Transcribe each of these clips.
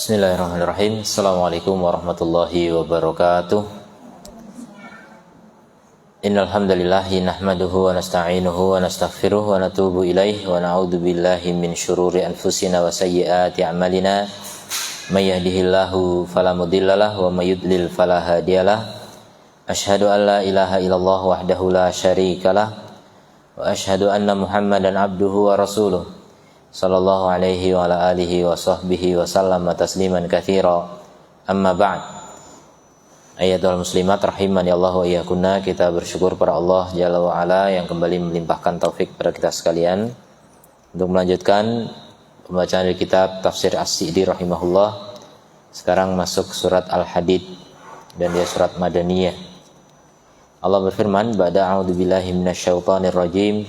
Bismillahirrahmanirrahim. Assalamualaikum warahmatullahi wabarakatuh. Innal hamdalillahi nahmaduhu wa nasta'inuhu wa nastaghfiruh wa natubu ilaihi wa na'udzu billahi min syururi anfusina wa sayyiati a'malina. May yahdihillahu fala mudhillalah wa may yudlil fala hadiyalah. Asyhadu an la ilaha illallah wahdahu la syarikalah wa asyhadu anna Muhammadan abduhu wa rasuluh. Sallallahu alaihi wa ala alihi wa sahbihi wa sallam tasliman katsira. Amma ba'd. Ayatul muslimat rahimani Allah wa iyyakunna, kita bersyukur pada Allah Jalla wa ala yang kembali melimpahkan taufik pada kita sekalian untuk melanjutkan pembacaan dari kitab Tafsir As-Sa'di rahimahullah. Sekarang masuk surat Al-Hadid dan dia surat Madaniyah. Allah berfirman, ba'da a'udzubillahi minasyaitonir rajim.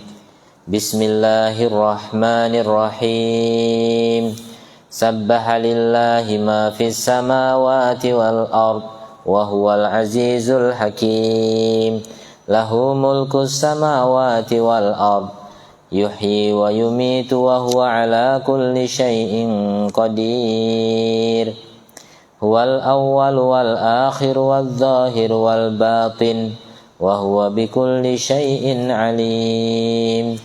Bismillahirrahmanirrahim. Sabbaha lillahi ma fis samawati wal ard wa huwal azizul hakim. Lahu mulkus samawati wal ard yuhyi wa yumitu wa huwa ala kulli syai'in qadir. Huwal awwal wal akhir wal zahir wal batin wa huwa bikulli syai'in alim.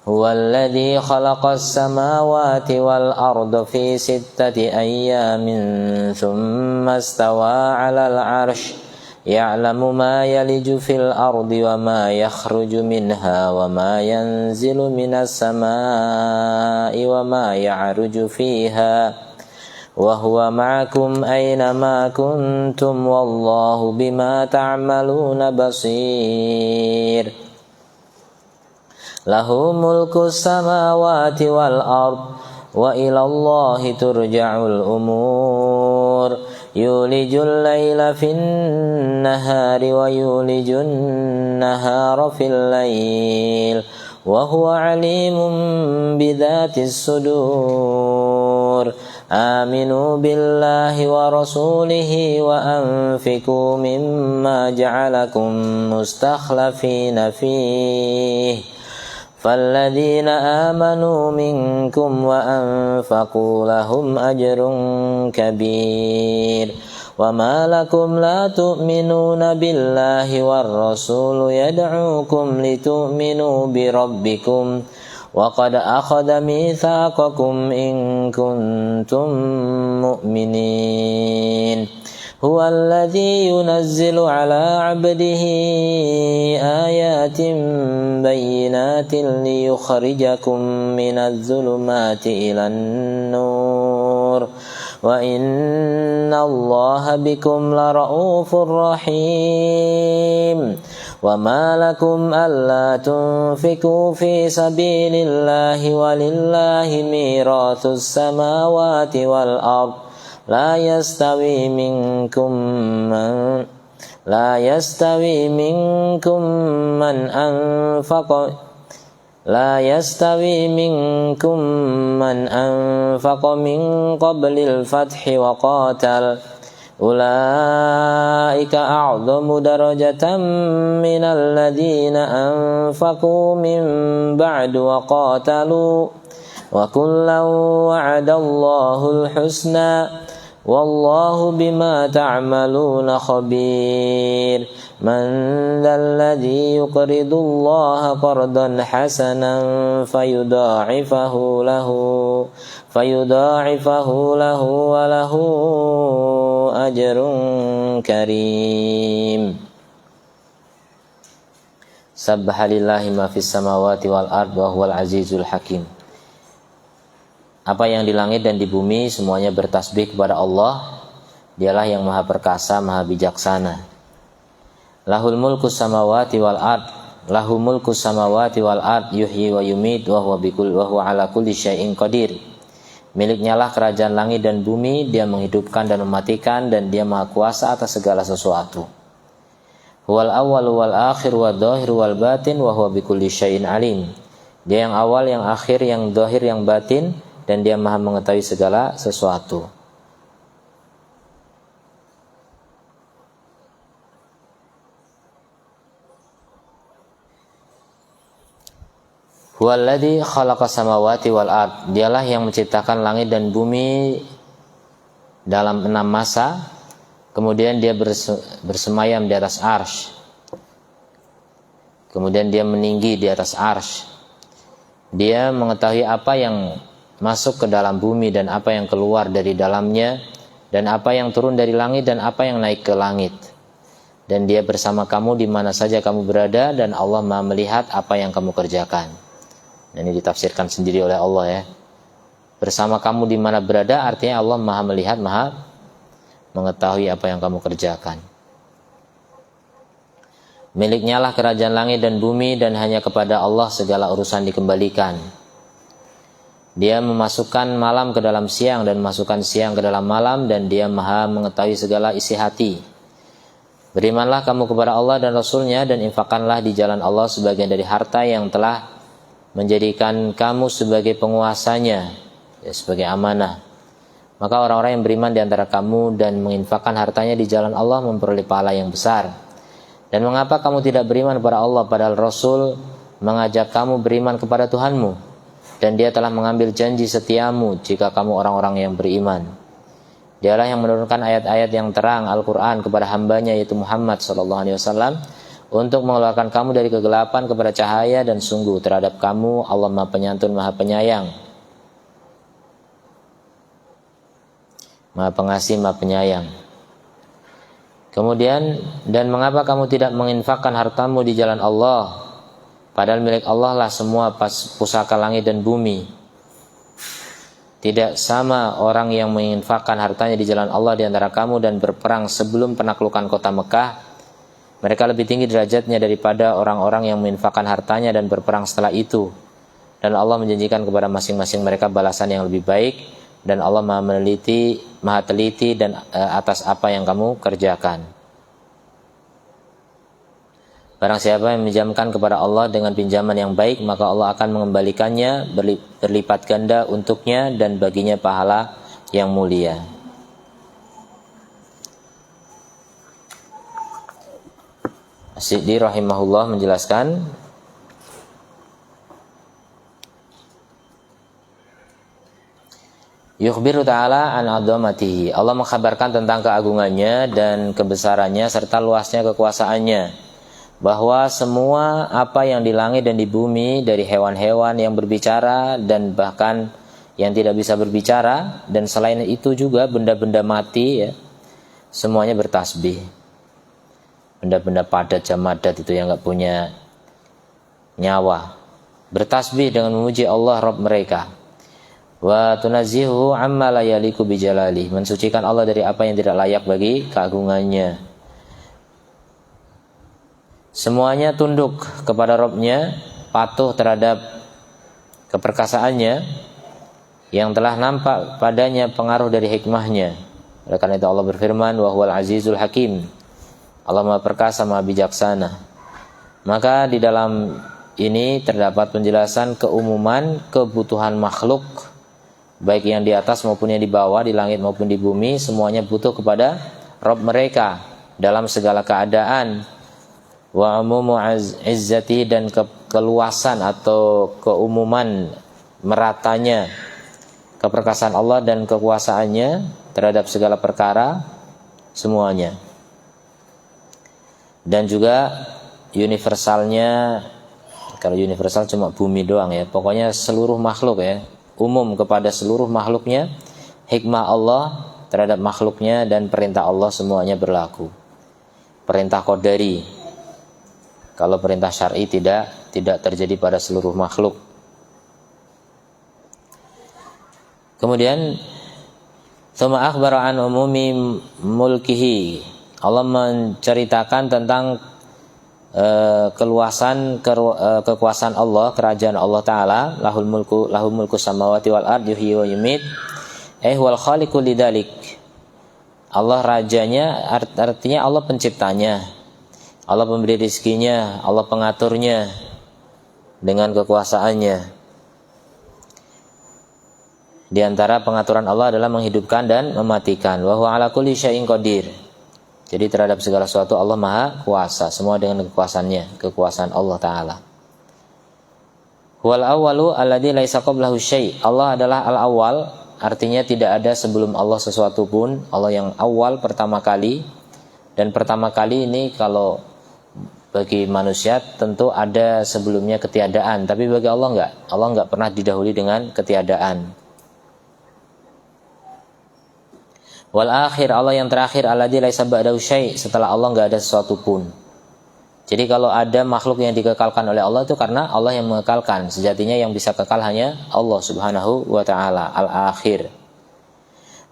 Huwallazi khalaqas samawati wal arda fi sittati ayyamin thumma istawa 'alal 'arsy ya'lamu ma yaliju fil ardi wa ma yakhruju minha wa ma yanzilu minas samaa'i wa ma ya'ruju fiha wa huwa ma'akum aina ma kuntum wallahu bima ta'maluna basir. Lahu mulku samawati wal ard wa ilallahi turja'ul umur. Yulijul laila fin nahari wa yulijun nahara fil lail wa huwa alimun bidhatis sudur. Aminu billahi wa rasulihi wa anfiqu mimma ja'alakum mustakhlafina fihi. فالذين آمنوا منكم وأنفقوا لهم أجر كبير. وما لكم لا تؤمنون بالله والرسول يدعوكم لتؤمنوا بربكم وقد أخذ ميثاقكم إن كنتم مؤمنين. هو الذي ينزل على عبده آيات بينات ليخرجكم من الظلمات إلى النور وإن الله بكم لرؤوف رحيم. وما لكم ألا تنفقوا في سبيل الله ولله ميراث السماوات والأرض لا يستوي منكم من أنفق من قبل الفتح وقاتل أولئك أعظم درجة من الذين أنفقوا من بعد وقاتلوا وكلا وعد الله الحسنى والله بما تعملون خبير. من ذا الذي يقرض الله قرضا حسنا فيضاعفه له وله أجر كريم. Sabbahalillahi ma fis samawati wal ard wa huwal azizul hakim. Apa yang di langit dan di bumi semuanya bertasbih kepada Allah. Dialah yang maha perkasa, maha bijaksana. Lahul mulkus samawati wal ard. Lahu mulkus samawati wal ard yuhyi wa yumit wa huwa ala kulli syai'in qadir. Miliknya lah kerajaan langit dan bumi, dia menghidupkan dan mematikan, dan dia maha kuasa atas segala sesuatu. Huwal awwal wal akhir wa dhahir wal batin wa huwa bikulli syai'in alim. Dia yang awal, yang akhir, yang dhahir, yang batin, dan dia maha mengetahui segala sesuatu. Huwallazi khalaqas samawati wal ard. Dialah yang menciptakan langit dan bumi dalam 6 masa. Kemudian dia bersemayam di atas arsy. Kemudian dia meninggi di atas arsy. Dia mengetahui apa yang masuk ke dalam bumi dan apa yang keluar dari dalamnya, dan apa yang turun dari langit dan apa yang naik ke langit. Dan dia bersama kamu di mana saja kamu berada, dan Allah maha melihat apa yang kamu kerjakan. Ini ditafsirkan sendiri oleh Allah ya. Bersama kamu di mana berada artinya Allah maha melihat, maha mengetahui apa yang kamu kerjakan. Miliknya lah kerajaan langit dan bumi, dan hanya kepada Allah segala urusan dikembalikan. Dia memasukkan malam ke dalam siang dan memasukkan siang ke dalam malam, dan dia maha mengetahui segala isi hati. Berimanlah kamu kepada Allah dan Rasulnya, dan infakkanlah di jalan Allah sebagian dari harta yang telah menjadikan kamu sebagai penguasanya, ya, sebagai amanah. Maka orang-orang yang beriman di antara kamu dan menginfakkan hartanya di jalan Allah memperoleh pahala yang besar. Dan mengapa kamu tidak beriman kepada Allah padahal Rasul mengajak kamu beriman kepada Tuhanmu, dan dia telah mengambil janji setiamu jika kamu orang-orang yang beriman. Dialah yang menurunkan ayat-ayat yang terang Al-Quran kepada hambanya yaitu Muhammad SAW untuk mengeluarkan kamu dari kegelapan kepada cahaya, dan sungguh terhadap kamu Allah maha penyantun, maha penyayang, maha pengasih, maha penyayang. Kemudian, dan mengapa kamu tidak menginfakkan hartamu di jalan Allah padahal milik Allah lah semua pusaka langit dan bumi. Tidak sama orang yang menginfakkan hartanya di jalan Allah di antara kamu dan berperang sebelum penaklukan kota Mekah. Mereka lebih tinggi derajatnya daripada orang-orang yang menginfakkan hartanya dan berperang setelah itu. Dan Allah menjanjikan kepada masing-masing mereka balasan yang lebih baik, dan Allah maha teliti dan atas apa yang kamu kerjakan. Barang siapa yang meminjamkan kepada Allah dengan pinjaman yang baik, maka Allah akan mengembalikannya berlipat ganda untuknya, dan baginya pahala yang mulia. As-Siddi rahimahullah menjelaskan, yukhbiru ta'ala an adhamatihi. Allah mengkhabarkan tentang keagungannya dan kebesarannya serta luasnya kekuasaannya, bahwa semua apa yang di langit dan di bumi, dari hewan-hewan yang berbicara dan bahkan yang tidak bisa berbicara, dan selain itu juga benda-benda mati ya, semuanya bertasbih. Benda-benda padat, jamadat itu yang gak punya nyawa bertasbih dengan memuji Allah Rabb mereka. Wa tunazzihu amma la yaliku bijalali, mensucikan Allah dari apa yang tidak layak bagi keagungannya. Semuanya tunduk kepada Rabb-nya, patuh terhadap keperkasaannya yang telah nampak padanya pengaruh dari hikmahnya. Oleh karena itu Allah berfirman, wa huwal azizul hakim. Allah maha perkasa, maha bijaksana. Maka di dalam ini terdapat penjelasan keumuman kebutuhan makhluk, baik yang di atas maupun yang di bawah, di langit maupun di bumi, semuanya butuh kepada Rabb mereka dalam segala keadaan. Wa umumu izzati, dan keluasan atau keumuman meratanya keperkasaan Allah dan kekuasaannya terhadap segala perkara semuanya. Dan juga universalnya, kalau universal cuma bumi doang ya, pokoknya seluruh makhluk ya, umum kepada seluruh makhluknya, hikmah Allah terhadap makhluknya dan perintah Allah semuanya berlaku. Perintah qadari, Kalau perintah syar'i tidak terjadi pada seluruh makhluk. Kemudian tsumma akhbara an umumi mulkihi. Allah menceritakan tentang kekuasaan Allah, kerajaan Allah Ta'ala. Lahul mulku samawati wal ard yuhyi wa yumit. Wal khaliqu lidzalik. Allah rajanya, artinya Allah penciptanya, Allah pemberi rizkinya, Allah pengaturnya dengan kekuasaannya. Di antara pengaturan Allah adalah menghidupkan dan mematikan. Wa huwa ala kulli syai'in qadir. Jadi terhadap segala sesuatu Allah Maha Kuasa, semua dengan kekuasaannya, kekuasaan Allah Ta'ala. Wal awwalu alladzi laisa qablahu syai'. Allah adalah al-awwal, artinya tidak ada sebelum Allah sesuatu pun. Allah yang awal, pertama kali. Dan pertama kali ini kalau bagi manusia tentu ada sebelumnya ketiadaan, tapi bagi Allah enggak. Allah enggak pernah didahului dengan ketiadaan. Wal akhir, Allah yang terakhir, alladzi laisa ba'dahu syai', setelah Allah enggak ada sesuatu pun. Jadi kalau ada makhluk yang dikekalkan oleh Allah itu karena Allah yang mengekalkan. Sejatinya yang bisa kekal hanya Allah Subhanahu wa Ta'ala. Al-akhir.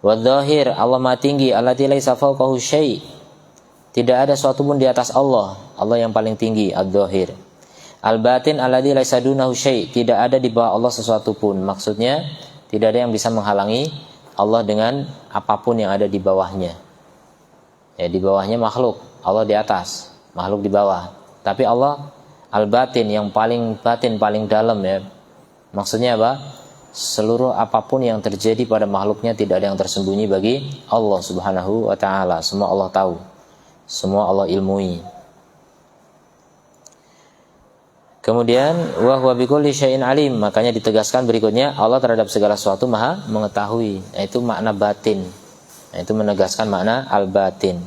Wadh-dhahir, Allah Maha tinggi, alladzi laisa fawqahu syai'. Tidak ada sesuatu pun di atas Allah. Allah yang paling tinggi, ad-dhahir. Al-batin, alladzi laisa dunahu syai'. Tidak ada di bawah Allah sesuatu pun. Maksudnya tidak ada yang bisa menghalangi Allah dengan apapun yang ada di bawahnya. Ya, di bawahnya makhluk, Allah di atas, makhluk di bawah. Tapi Allah al-batin, yang paling batin, paling dalam ya. Maksudnya apa? Seluruh apapun yang terjadi pada makhluknya tidak ada yang tersembunyi bagi Allah Subhanahu wa Ta'ala. Semua Allah tahu, semua Allah ilmui. Kemudian wa huwa bikulli syai'in alim, makanya ditegaskan berikutnya Allah terhadap segala sesuatu Maha mengetahui. Nah, itu makna batin. Nah, itu menegaskan makna al-batin.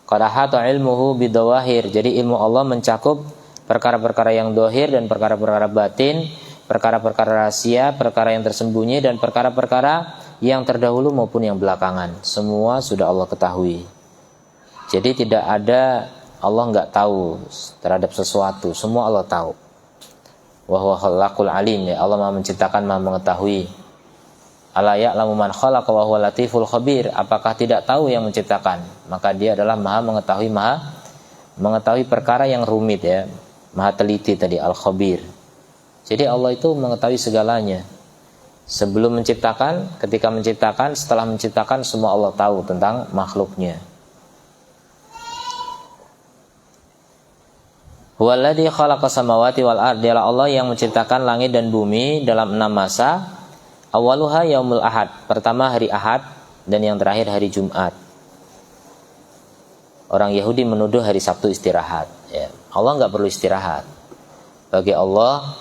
Qad ahata ilmuhu bidawahir. Jadi ilmu Allah mencakup perkara-perkara yang dohir dan perkara-perkara batin, perkara-perkara rahasia, perkara yang tersembunyi, dan perkara-perkara yang terdahulu maupun yang belakangan. Semua sudah Allah ketahui. Jadi tidak ada Allah enggak tahu terhadap sesuatu, semua Allah tahu. Wa huwa khalaqul alim, ya Allah Maha menciptakan, Maha mengetahui. Ala ya'lamu man khalaqa wa huwa latiful khabir. Apakah tidak tahu yang menciptakan? Maka dia adalah Maha mengetahui, Maha mengetahui perkara yang rumit ya. Maha teliti tadi, al-khabir. Jadi Allah itu mengetahui segalanya. Sebelum menciptakan, ketika menciptakan, setelah menciptakan, semua Allah tahu tentang makhluknya. Huwallazi khalaqas samawati wal ardh, dialah Allah yang menciptakan langit dan bumi dalam 6 masa. Awaluha yaumul ahad, pertama hari Ahad, dan yang terakhir hari Jumat. Orang Yahudi menuduh hari Sabtu istirahat ya. Allah enggak perlu istirahat. Bagi Allah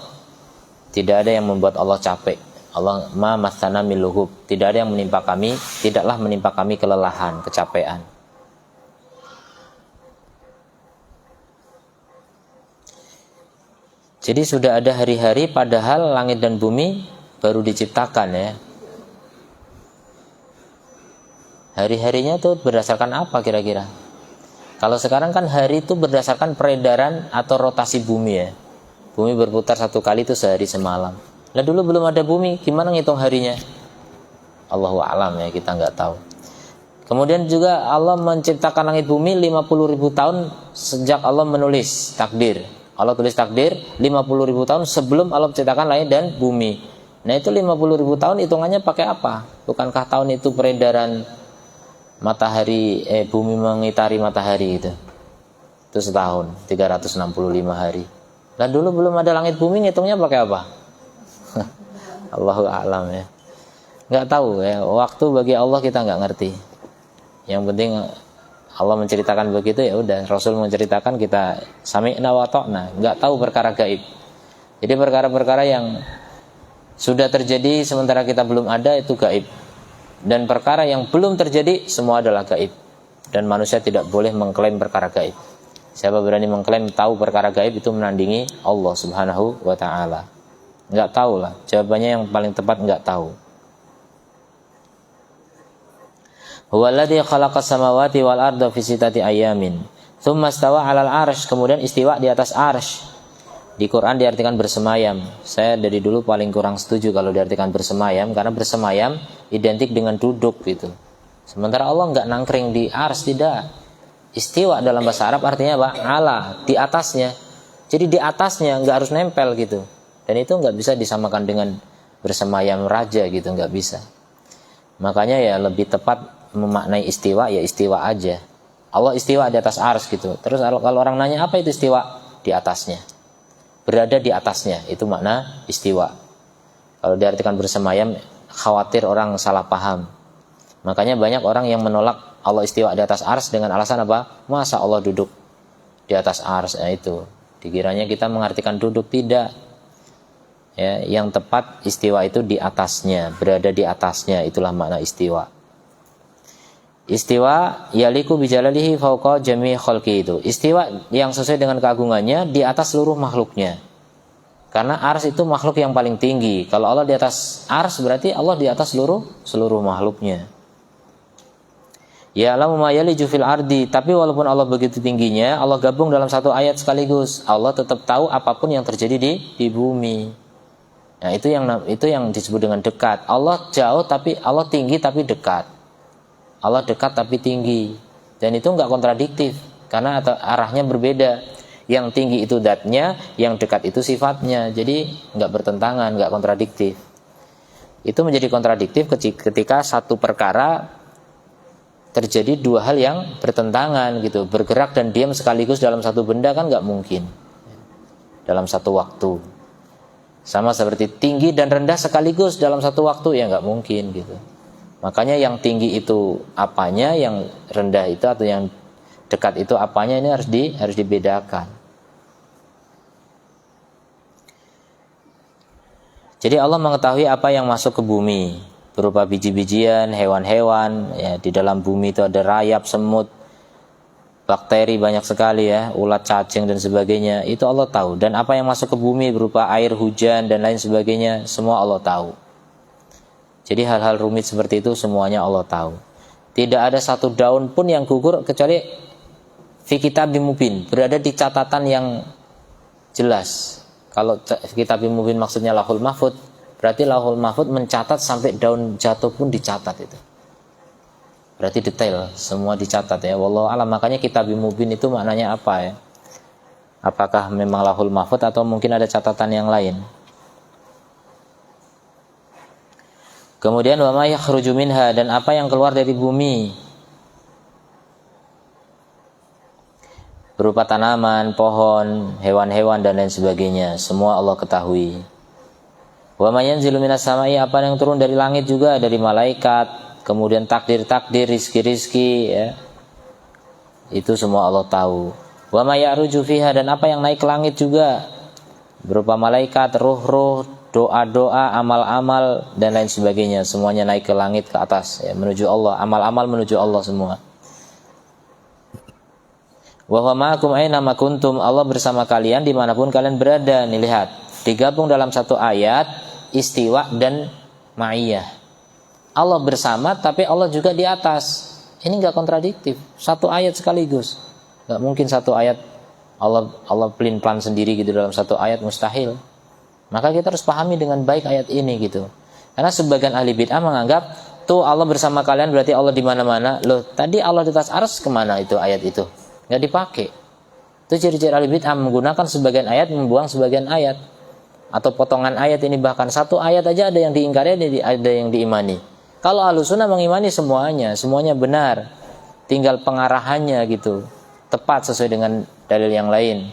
tidak ada yang membuat Allah capek. Allah ma masana min lughub, tidak ada yang menimpa kami, tidaklah menimpa kami kelelahan, kecapean. Jadi sudah ada hari-hari padahal langit dan bumi baru diciptakan ya. Hari-harinya tuh berdasarkan apa kira-kira? Kalau sekarang kan hari itu berdasarkan peredaran atau rotasi bumi ya. Bumi berputar satu kali itu sehari semalam. Lah dulu belum ada bumi, gimana ngitung harinya? Allahu a'lam ya, kita nggak tahu. Kemudian juga Allah menciptakan langit bumi 50.000 tahun sejak Allah menulis takdir. Allah tulis takdir 50.000 tahun sebelum Allah menciptakan langit dan bumi. Nah itu 50.000 tahun hitungannya pakai apa? Bukankah tahun itu peredaran matahari, bumi mengitari matahari itu? Itu setahun, 365 hari. Nah dulu belum ada langit bumi, ngitungnya pakai apa? Allahu a'lam ya. Nggak tahu ya, waktu bagi Allah kita nggak ngerti. Yang penting Allah menceritakan begitu ya udah, Rasul menceritakan kita sami'na wa ta'na, enggak tahu perkara gaib. Jadi perkara-perkara yang sudah terjadi sementara kita belum ada itu gaib. Dan perkara yang belum terjadi semua adalah gaib. Dan manusia tidak boleh mengklaim perkara gaib. Siapa berani mengklaim tahu perkara gaib itu menandingi Allah Subhanahu wa Ta'ala. Enggak tahu lah, jawabannya yang paling tepat enggak tahu. Huwallazi khalaqas samawati wal arda fi sittati ayamin. Tsumma stawa 'alal arsy, kemudian istiwa di atas arsy. Di Quran diartikan bersemayam. Saya dari dulu paling kurang setuju kalau diartikan bersemayam, karena bersemayam identik dengan duduk gitu. Sementara Allah enggak nangkring di arsy, tidak. Istiwa dalam bahasa Arab artinya apa? Ala, di atasnya. Jadi di atasnya enggak harus nempel gitu. Dan itu enggak bisa disamakan dengan bersemayam raja gitu, enggak bisa. Makanya ya lebih tepat memaknai istiwa ya istiwa aja. Allah istiwa di atas ars gitu. Terus kalau orang nanya apa itu istiwa? Di atasnya. Berada di atasnya, itu makna istiwa. Kalau diartikan bersemayam, khawatir orang salah paham. Makanya banyak orang yang menolak Allah istiwa di atas ars dengan alasan apa? Masa Allah duduk di atas ars? Nah, itu dikiranya kita mengartikan duduk, tidak. Ya, yang tepat istiwa itu di atasnya, berada di atasnya, itulah makna istiwa. Istiwa yaliku bijalalihi fauqa jami khalqi, itu istiwa yang sesuai dengan keagungannya di atas seluruh makhluknya. Karena ars itu makhluk yang paling tinggi. Kalau Allah di atas ars berarti Allah di atas seluruh makhluknya. Ya alamu ma yaliju fil ardi, tapi walaupun Allah begitu tingginya, Allah gabung dalam satu ayat sekaligus. Allah tetap tahu apapun yang terjadi di bumi. Nah, itu yang disebut dengan dekat. Allah jauh tapi Allah tinggi tapi dekat. Allah dekat tapi tinggi. Dan itu enggak kontradiktif karena arahnya berbeda. Yang tinggi itu zatnya, yang dekat itu sifatnya. Jadi enggak bertentangan, enggak kontradiktif. Itu menjadi kontradiktif ketika satu perkara terjadi dua hal yang bertentangan gitu. Bergerak dan diam sekaligus dalam satu benda kan enggak mungkin. Dalam satu waktu. Sama seperti tinggi dan rendah sekaligus dalam satu waktu, ya nggak mungkin gitu. Makanya yang tinggi itu apanya, yang rendah itu atau yang dekat itu apanya, ini harus dibedakan. Jadi Allah mengetahui apa yang masuk ke bumi berupa biji-bijian, hewan-hewan. Ya, di dalam bumi itu ada rayap, semut, bakteri banyak sekali ya, ulat, cacing dan sebagainya. Itu Allah tahu. Dan apa yang masuk ke bumi berupa air, hujan dan lain sebagainya, semua Allah tahu. Jadi hal-hal rumit seperti itu semuanya Allah tahu. Tidak ada satu daun pun yang gugur kecuali fi kitabim mubin, berada di catatan yang jelas. Kalau kitabim mubin maksudnya Lauhul Mahfuz, berarti Lauhul Mahfuz mencatat sampai daun jatuh pun dicatat itu. Berarti detail, semua dicatat ya. Wallahu a'lam. Makanya kitabim mubin itu maknanya apa ya? Apakah memang Lauhul Mahfuz atau mungkin ada catatan yang lain? Kemudian wa ma yakhruju minha, dan apa yang keluar dari bumi berupa tanaman, pohon, hewan-hewan dan lain sebagainya, semua Allah ketahui. Wa ma yanzilu minas samai, apa yang turun dari langit juga, dari malaikat. Kemudian takdir-takdir, rizki-rizki ya. Itu semua Allah tahu. Wa ma ya'ruju fiha, dan apa yang naik ke langit juga berupa malaikat, ruh-ruh, doa-doa, amal-amal dan lain sebagainya. Semuanya naik ke langit, ke atas ya, menuju Allah. Amal-amal menuju Allah semua. Wa huwa ma'akum aina ma kuntum, Allah bersama kalian dimanapun kalian berada. Nih lihat, digabung dalam satu ayat istiwa dan ma'iyah. Allah bersama tapi Allah juga di atas. Ini enggak kontradiktif. Satu ayat sekaligus. Enggak mungkin satu ayat Allah pelin-pelan sendiri gitu dalam satu ayat, mustahil. Maka kita harus pahami dengan baik ayat ini gitu. Karena sebagian ahli bid'ah menganggap tuh Allah bersama kalian berarti Allah di mana-mana. Loh, tadi Allah di atas arsy, kemana itu ayat itu? Enggak dipakai. Itu ciri-ciri ahli bid'ah, menggunakan sebagian ayat, membuang sebagian ayat. Atau potongan ayat ini, bahkan satu ayat aja ada yang diingkari, ada yang diimani. Kalau Ahlussunnah mengimani semuanya benar. Tinggal pengarahannya gitu, tepat sesuai dengan dalil yang lain.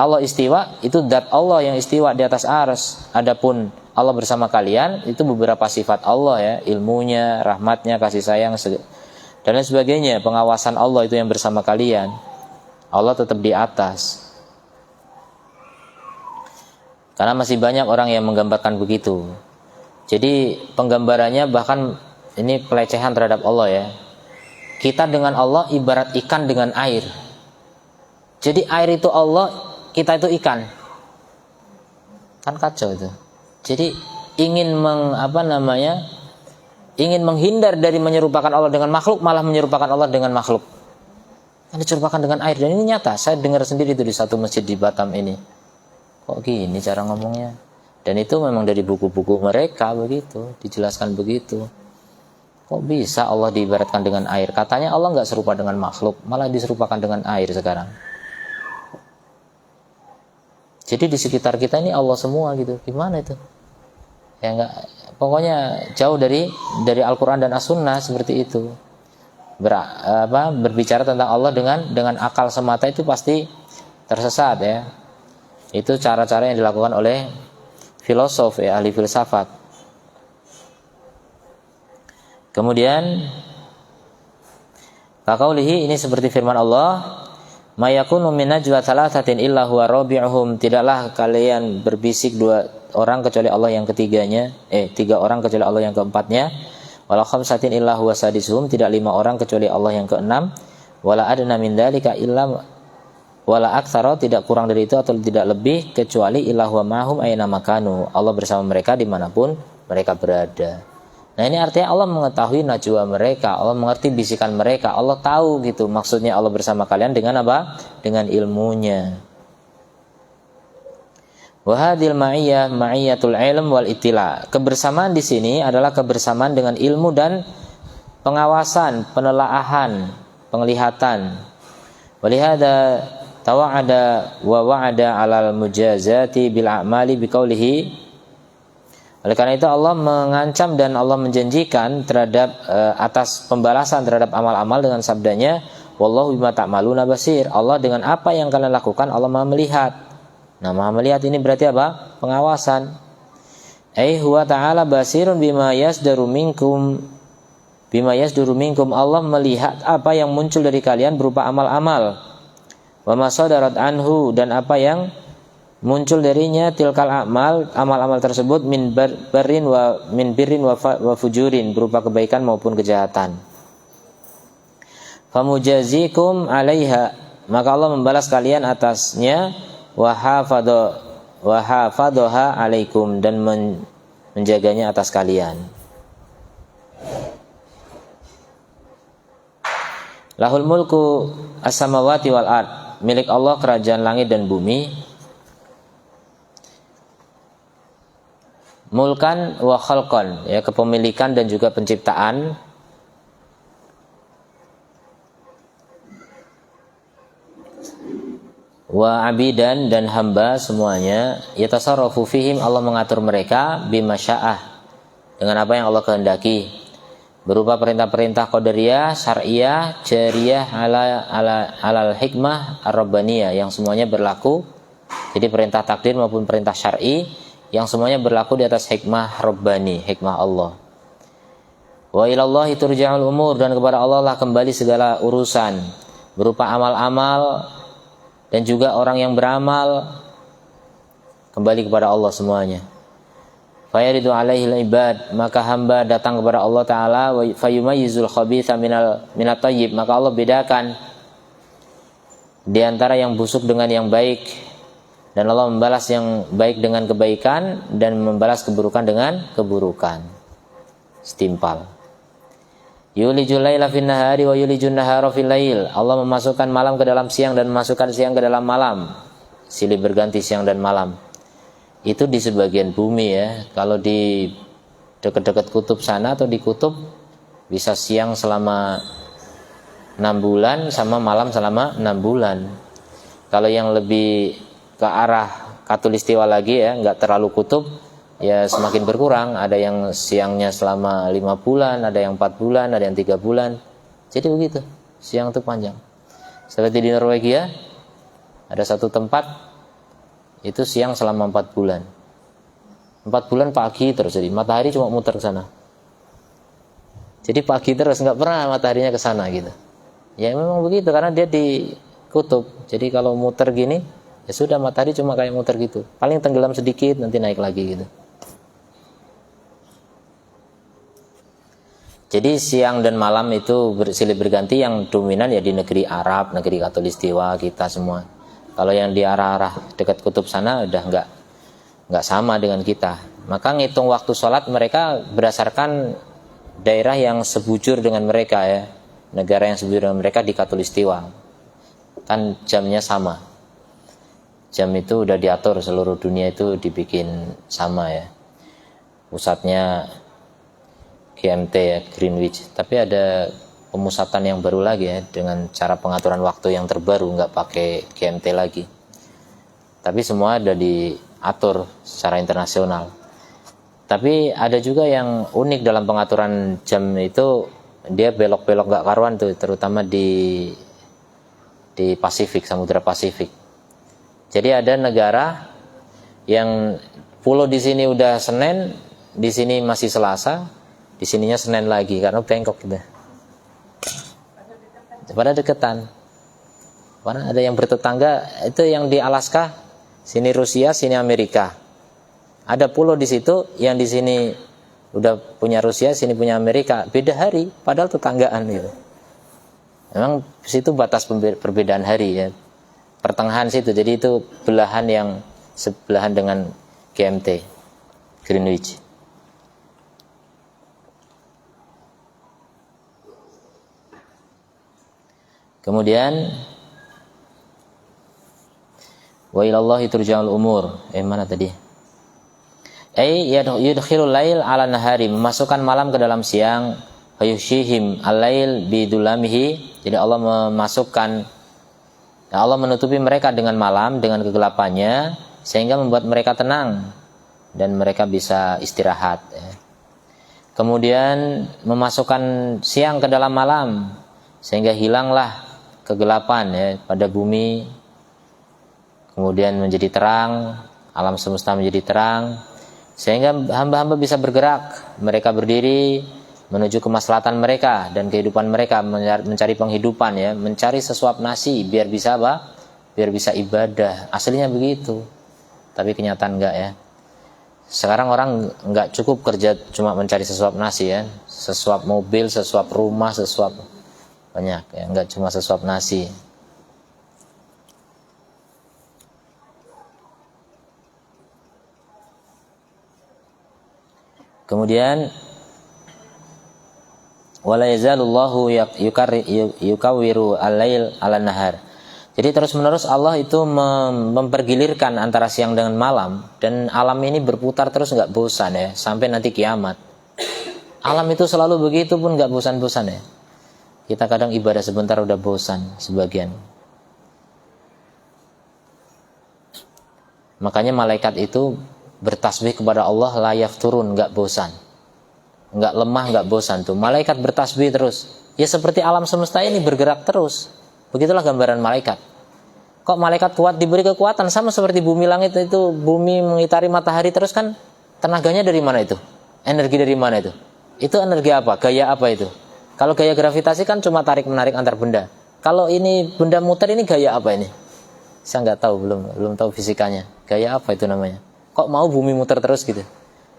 Allah istiwa, itu zat Allah yang istiwa di atas arsy. Adapun Allah bersama kalian, itu beberapa sifat Allah ya, ilmunya, rahmatnya, kasih sayang dan lain sebagainya. Pengawasan Allah itu yang bersama kalian. Allah tetap di atas. Karena masih banyak orang yang menggambarkan begitu. Jadi penggambarannya bahkan ini pelecehan terhadap Allah ya. Kita dengan Allah ibarat ikan dengan air. Jadi air itu Allah, kita itu ikan. Kan kacau itu. Jadi ingin ingin menghindar dari menyerupakan Allah dengan makhluk, malah menyerupakan Allah dengan makhluk. Kan diserupakan dengan air, dan ini nyata. Saya dengar sendiri itu di satu masjid di Batam ini. Kok gini cara ngomongnya? Dan itu memang dari buku-buku mereka begitu, dijelaskan begitu. Kok bisa Allah diibaratkan dengan air? Katanya Allah nggak serupa dengan makhluk, malah diserupakan dengan air sekarang. Jadi di sekitar kita ini Allah semua gitu. Gimana itu? Ya enggak, pokoknya jauh dari Al-Qur'an dan As-Sunnah seperti itu. Berbicara tentang Allah dengan akal semata itu pasti tersesat ya. Itu cara-cara yang dilakukan oleh filosof ya, ahli filsafat. Kemudian kaqaulihi, ini seperti firman Allah, mayakunu min najwa thalathatin illa huwa rabi'uhum, tidaklah kalian berbisik dua orang kecuali Allah yang ketiganya, tiga orang kecuali Allah yang keempatnya, wala khamsatin illa huwa sadisuhum, tidak lima orang kecuali Allah yang keenam, wala adna min dzalika illa wala aktsara, tidak kurang dari itu atau tidak lebih kecuali illa huwa ma'hum aina makanu, Allah bersama mereka dimanapun mereka berada. Nah ini artinya Allah mengetahui najwa mereka, Allah mengerti bisikan mereka, Allah tahu gitu maksudnya Allah bersama kalian dengan apa? Dengan ilmunya. Wahadil ma'iyyah ma'iyyatul ilm wal ittila. Kebersamaan di sini adalah kebersamaan dengan ilmu dan pengawasan, penelaahan, penglihatan. Walihada tawa'ada wa wa'ada 'alal mujazati bil a'mali biqaulihi. Oleh karena itu Allah mengancam dan Allah menjanjikan terhadap atas pembalasan terhadap amal-amal dengan sabdanya, wallahu bima ta'maluna basir. Allah dengan apa yang kalian lakukan Allah Maha melihat. Nah, Maha melihat ini berarti apa? Pengawasan. Huwa ta'ala basirun bima yasdaru minkum. Bima yasduru minkum, Allah melihat apa yang muncul dari kalian berupa amal-amal. Wa ma sadarat anhu, dan apa yang muncul darinya tilkal amal-amal tersebut min birrin wa fujurin, berupa kebaikan maupun kejahatan. Famujazikum 'alaiha, maka Allah membalas kalian atasnya, wa hafadhaha 'alaikum, dan menjaganya atas kalian. Lahul mulku as-samawati wal ard, milik Allah kerajaan langit dan bumi. Mulkan wa khalqan, ya, kepemilikan dan juga penciptaan. Wa abidan, dan hamba semuanya. Yatasarrafu fihim, Allah mengatur mereka bima sya'ah, dengan apa yang Allah kehendaki, berupa perintah-perintah qadariyah, syar'iyah, jariyah alal hikmah ar-rabbaniyah, yang semuanya berlaku. Jadi perintah takdir maupun perintah syar'i yang semuanya berlaku di atas hikmah Rabbani, hikmah Allah. Wa ilallahi turja'ul umur, dan kepada Allah lah kembali segala urusan, berupa amal-amal dan juga orang yang beramal, kembali kepada Allah semuanya. Fayaridu alaihil ibad, maka hamba datang kepada Allah Ta'ala, fayumayyizul khabitha minat tayyib, maka Allah bedakan di antara yang busuk dengan yang baik, dan Allah membalas yang baik dengan kebaikan dan membalas keburukan dengan keburukan. Setimpal. Yulijul laila fin nahari wa yulijun nahara fil lail. Allah memasukkan malam ke dalam siang dan memasukkan siang ke dalam malam. Silih berganti siang dan malam. Itu di sebagian bumi ya. Kalau di dekat-dekat kutub sana atau di kutub bisa siang selama 6 bulan sama malam selama 6 bulan. Kalau yang lebih ke arah Khatulistiwa lagi ya, nggak terlalu kutub, ya semakin berkurang. Ada yang siangnya selama 5 bulan, ada yang 4 bulan, ada yang 3 bulan. Jadi begitu, siang itu panjang. Seperti di Norwegia, ada satu tempat itu siang selama 4 bulan. 4 bulan pagi terus, jadi matahari cuma muter ke sana. Jadi pagi terus, nggak pernah mataharinya ke sana gitu. Ya memang begitu, karena dia di kutub. Jadi kalau muter gini, ya sudah, matahari cuma kayak muter gitu, paling tenggelam sedikit nanti naik lagi gitu. Jadi siang dan malam itu silih berganti. Yang dominan ya di negeri Arab, negeri Khatulistiwa kita semua. Kalau yang di arah-arah dekat kutub sana udah nggak sama dengan kita. Maka ngitung waktu sholat mereka berdasarkan daerah yang sebujur dengan mereka ya, negara yang sebujur dengan mereka di Khatulistiwa. kan jamnya sama. Jam itu udah diatur, seluruh dunia itu dibikin sama ya. Pusatnya GMT ya, Greenwich. Tapi ada pemusatan yang baru lagi ya, dengan cara pengaturan waktu yang terbaru, nggak pakai GMT lagi. Tapi semua udah diatur secara internasional. Tapi ada juga yang unik dalam pengaturan jam itu, dia belok-belok nggak karuan tuh, terutama di Pasifik, Samudra Pasifik. Jadi ada negara yang pulau di sini udah Senin, di sini masih Selasa, di sininya Senin lagi karena bengkok gitu. Pada deketan. Karena ada yang bertetangga, itu yang di Alaska, sini Rusia, sini Amerika. Ada pulau di situ yang di sini udah punya Rusia, sini punya Amerika, beda hari, padahal tetanggaan gitu. Memang situ batas perbedaan hari ya, pertengahan situ. Jadi itu belahan yang sebelahan dengan GMT, Greenwich. Kemudian wa ilallahi turja'ul umur. Mana tadi? Yudkhilul lail ala nahari, memasukkan malam ke dalam siang. Fayushihim al-lail bidulamihi. Jadi Allah menutupi mereka dengan malam, dengan kegelapannya, sehingga membuat mereka tenang dan mereka bisa istirahat ya. Kemudian memasukkan siang ke dalam malam, sehingga hilanglah kegelapan ya pada bumi. Kemudian menjadi terang, alam semesta menjadi terang, sehingga hamba-hamba bisa bergerak, mereka berdiri menuju kemaslahatan mereka dan kehidupan mereka, mencari penghidupan ya, mencari sesuap nasi biar bisa apa? Biar bisa ibadah. Aslinya begitu. Tapi kenyataan enggak ya. Sekarang orang enggak cukup kerja cuma mencari sesuap nasi ya, sesuap mobil, sesuap rumah, sesuap banyak ya, enggak cuma sesuap nasi. Kemudian wala yazalullahu yukawwiru al-lail 'alan nahar. Jadi terus-menerus Allah itu mempergilirkan antara siang dengan malam, dan alam ini berputar terus enggak bosan ya sampai nanti kiamat. Alam itu selalu begitu pun enggak bosan-bosan ya. Kita kadang ibadah sebentar udah bosan sebagian. Makanya malaikat itu bertasbih kepada Allah la yafturun, enggak bosan. Enggak lemah, enggak bosan tuh. Malaikat bertasbih terus. Ya seperti alam semesta ini bergerak terus. Begitulah gambaran malaikat. Kok malaikat kuat, diberi kekuatan sama seperti bumi langit itu, bumi mengitari matahari terus kan, tenaganya dari mana itu? Energi dari mana itu? Itu energi apa? Gaya apa itu? Kalau gaya gravitasi kan cuma tarik menarik antar benda. Kalau ini benda muter, ini gaya apa ini? Saya nggak tahu, belum tahu fisikanya. Gaya apa itu namanya? Kok mau bumi muter terus gitu?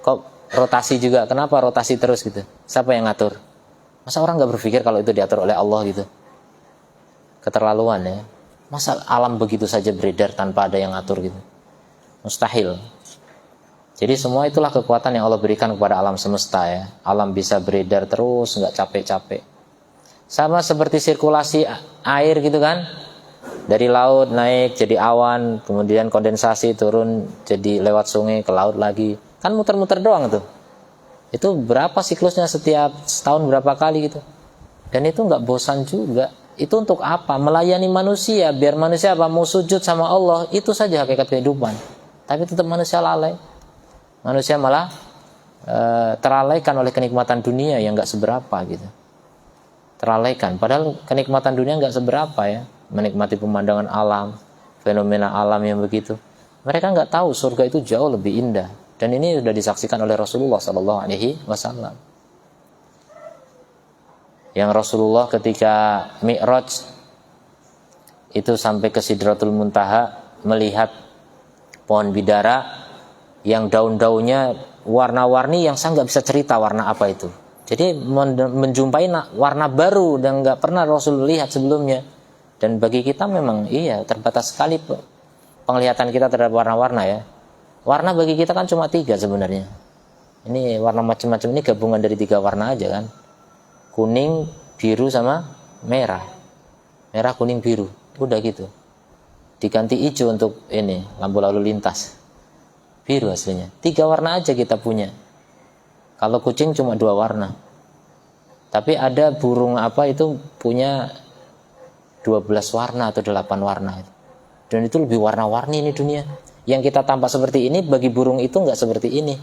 Kok rotasi juga, kenapa rotasi terus gitu? Siapa yang ngatur? Masa orang nggak berpikir kalau itu diatur oleh Allah gitu? Keterlaluan ya. Masa alam begitu saja beredar tanpa ada yang ngatur gitu? Mustahil. Jadi semua itulah kekuatan yang Allah berikan kepada alam semesta ya. Alam bisa beredar terus, nggak capek-capek. Sama seperti sirkulasi air gitu kan? Dari laut naik jadi awan, kemudian kondensasi turun jadi lewat sungai ke laut lagi. Kan muter-muter doang tuh. Itu berapa siklusnya setiap setahun berapa kali gitu. Dan itu nggak bosan juga. Itu untuk apa? Melayani manusia, biar manusia apa? Mau sujud sama Allah. Itu saja hakikat kehidupan. Tapi tetap manusia lalai. Manusia malah teralaikan oleh kenikmatan dunia yang nggak seberapa gitu. Teralaikan. Padahal kenikmatan dunia nggak seberapa ya. Menikmati pemandangan alam, fenomena alam yang begitu. Mereka nggak tahu surga itu jauh lebih indah. Dan ini sudah disaksikan oleh Rasulullah SAW. Yang Rasulullah ketika Mi'raj itu sampai ke Sidratul Muntaha, melihat pohon bidara yang daun-daunnya warna-warni yang saya nggak bisa cerita warna apa itu. Jadi menjumpai warna baru dan nggak pernah Rasul lihat sebelumnya. Dan bagi kita memang iya terbatas sekali penglihatan kita terhadap warna-warna ya. Warna bagi kita kan cuma 3 sebenarnya. Ini warna macam-macam ini gabungan dari 3 warna aja kan. Kuning, biru sama merah. Merah, kuning, biru. udah gitu. Diganti hijau untuk ini lampu lalu lintas, biru aslinya. 3 warna aja kita punya. Kalau kucing cuma 2 warna. Tapi ada burung apa itu punya 12 warna atau 8 warna. Dan itu lebih warna-warni ini dunia. Yang kita tampak seperti ini bagi burung itu nggak seperti ini.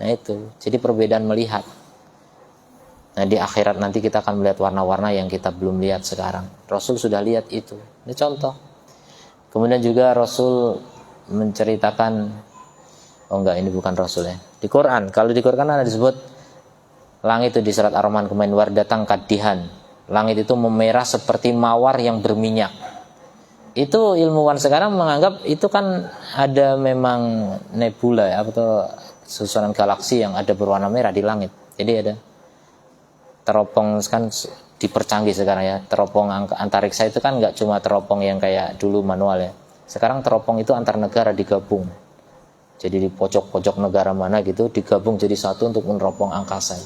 Nah itu, jadi perbedaan melihat. Nah di akhirat nanti kita akan melihat warna-warna yang kita belum lihat sekarang. Rasul sudah lihat itu. Ini contoh. Kemudian juga Rasul menceritakan, oh enggak, ini bukan Rasul ya. Di Quran, kalau di Quran ada disebut langit itu di surat Ar-Rahman kemarin, datang kadihan. Langit itu memerah seperti mawar yang berminyak. Itu ilmuwan sekarang menganggap itu kan ada memang nebula ya, atau susunan galaksi yang ada berwarna merah di langit. Jadi ada teropong kan dipercanggih sekarang ya. Teropong antariksa itu kan nggak cuma teropong yang kayak dulu manual ya. Sekarang teropong itu antar negara digabung. Jadi di pojok-pojok negara mana gitu digabung jadi satu untuk meneropong angkasa.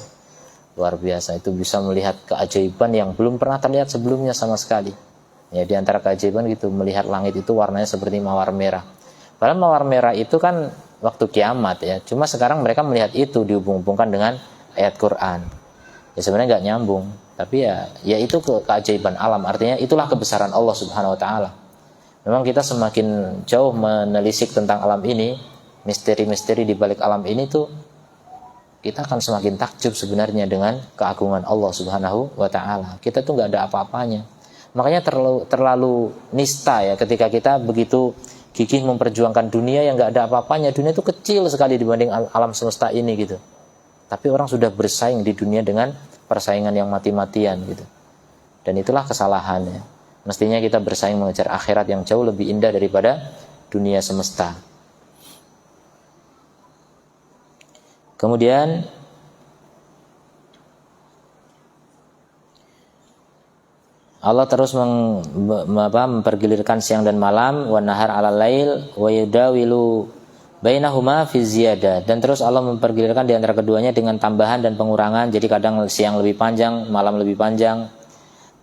Luar biasa, itu bisa melihat keajaiban yang belum pernah terlihat sebelumnya sama sekali. Ya di antara keajaiban gitu melihat langit itu warnanya seperti mawar merah. Padahal mawar merah itu kan waktu kiamat ya. Cuma sekarang mereka melihat itu dihubung-hubungkan dengan ayat Quran. Ya sebenarnya nggak nyambung. Tapi ya itu keajaiban alam. Artinya itulah kebesaran Allah Subhanahu Wa Taala. Memang kita semakin jauh menelisik tentang alam ini, misteri-misteri di balik alam ini tuh, kita akan semakin takjub sebenarnya dengan keagungan Allah Subhanahu Wa Taala. Kita tuh nggak ada apa-apanya. Makanya terlalu nista ya ketika kita begitu gigih memperjuangkan dunia yang nggak ada apa-apanya. Dunia itu kecil sekali dibanding alam semesta ini gitu. Tapi orang sudah bersaing di dunia dengan persaingan yang mati-matian gitu. Dan itulah kesalahannya. Mestinya kita bersaing mengejar akhirat yang jauh lebih indah daripada dunia semesta. Kemudian Allah terus mempergilirkan siang dan malam, wa nahar 'alal lail wa yudawilu bainahuma fi ziyadah, dan terus Allah mempergilirkan di antara keduanya dengan tambahan dan pengurangan. Jadi kadang siang lebih panjang, malam lebih panjang.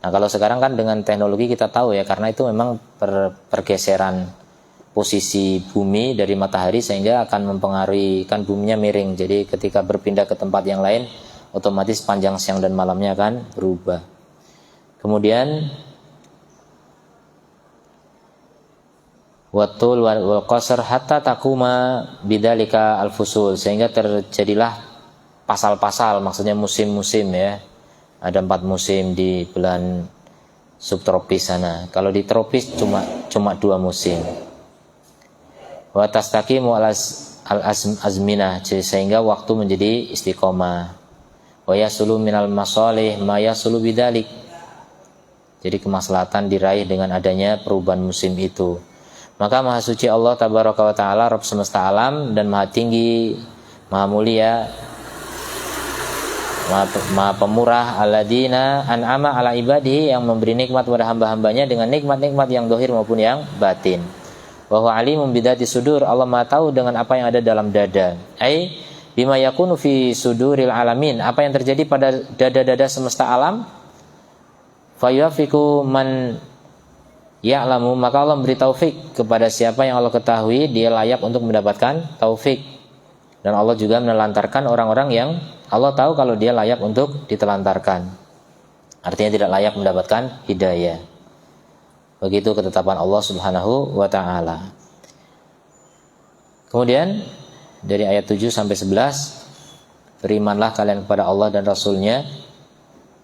Nah, kalau sekarang kan dengan teknologi kita tahu ya, karena itu memang pergeseran posisi bumi dari matahari sehingga akan mempengaruhi kan buminya miring. Jadi ketika berpindah ke tempat yang lain, otomatis panjang siang dan malamnya akan berubah. Kemudian watul wal qasr hatta takuma bidzalika al-fusul, sehingga terjadilah pasal-pasal, maksudnya musim-musim ya. Ada 4 musim di bulan subtropis sana. Kalau di tropis cuma 2 musim. Wa tastaqimu al-azminah, sehingga waktu menjadi istiqomah. Wa yasulu minal masalih ma yasulu bidzalik. Jadi kemaslahatan diraih dengan adanya perubahan musim itu. Maka Maha Suci Allah Tabaraka wa Ta'ala, Rabb semesta alam, dan Maha Tinggi, Maha Mulia, Maha Pemurah, Alladzina an'ama ala ibadihi, yang memberi nikmat pada hamba-hambanya dengan nikmat-nikmat yang dohir maupun yang batin. Wa huwa alimun bidzati sudur, Allah Maha tahu dengan apa yang ada dalam dada. Ai bima yakunu fi suduril alamin, apa yang terjadi pada dada-dada semesta alam. Fayuafiku man ya'lamu, maka Allah memberi taufik kepada siapa yang Allah ketahui dia layak untuk mendapatkan taufik. Dan Allah juga menelantarkan orang-orang yang Allah tahu kalau dia layak untuk ditelantarkan. Artinya tidak layak mendapatkan hidayah. Begitu ketetapan Allah Subhanahu wa Ta'ala. Kemudian dari ayat 7 sampai 11, berimanlah kalian kepada Allah dan Rasulnya.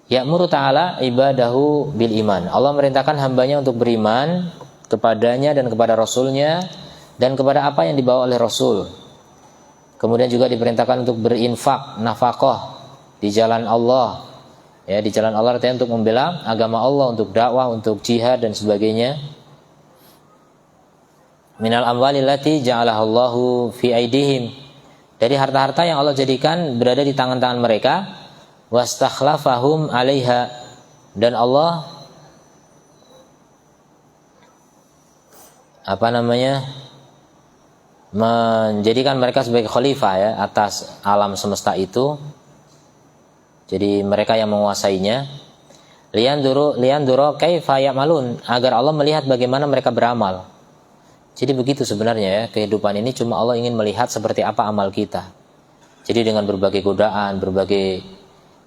Ya'muru ta'ala ibadahu bil iman, Allah merintahkan hambanya untuk beriman kepadanya dan kepada Rasulnya dan kepada apa yang dibawa oleh Rasul. Kemudian juga diperintahkan untuk berinfak, nafkah di jalan Allah. Ya, di jalan Allah artinya untuk membela agama Allah, untuk dakwah, untuk jihad dan sebagainya. Minal amwali allati ja'alahallahu fi aidihim, dari harta-harta yang Allah jadikan berada di tangan-tangan mereka. Wastakhlafahum 'alaiha, dan Allah menjadikan mereka sebagai khalifah ya atas alam semesta itu. Jadi mereka yang menguasainya. Liyanduru kaifa ya'malun, agar Allah melihat bagaimana mereka beramal. Jadi begitu sebenarnya ya, kehidupan ini cuma Allah ingin melihat seperti apa amal kita. Jadi dengan berbagai godaan, berbagai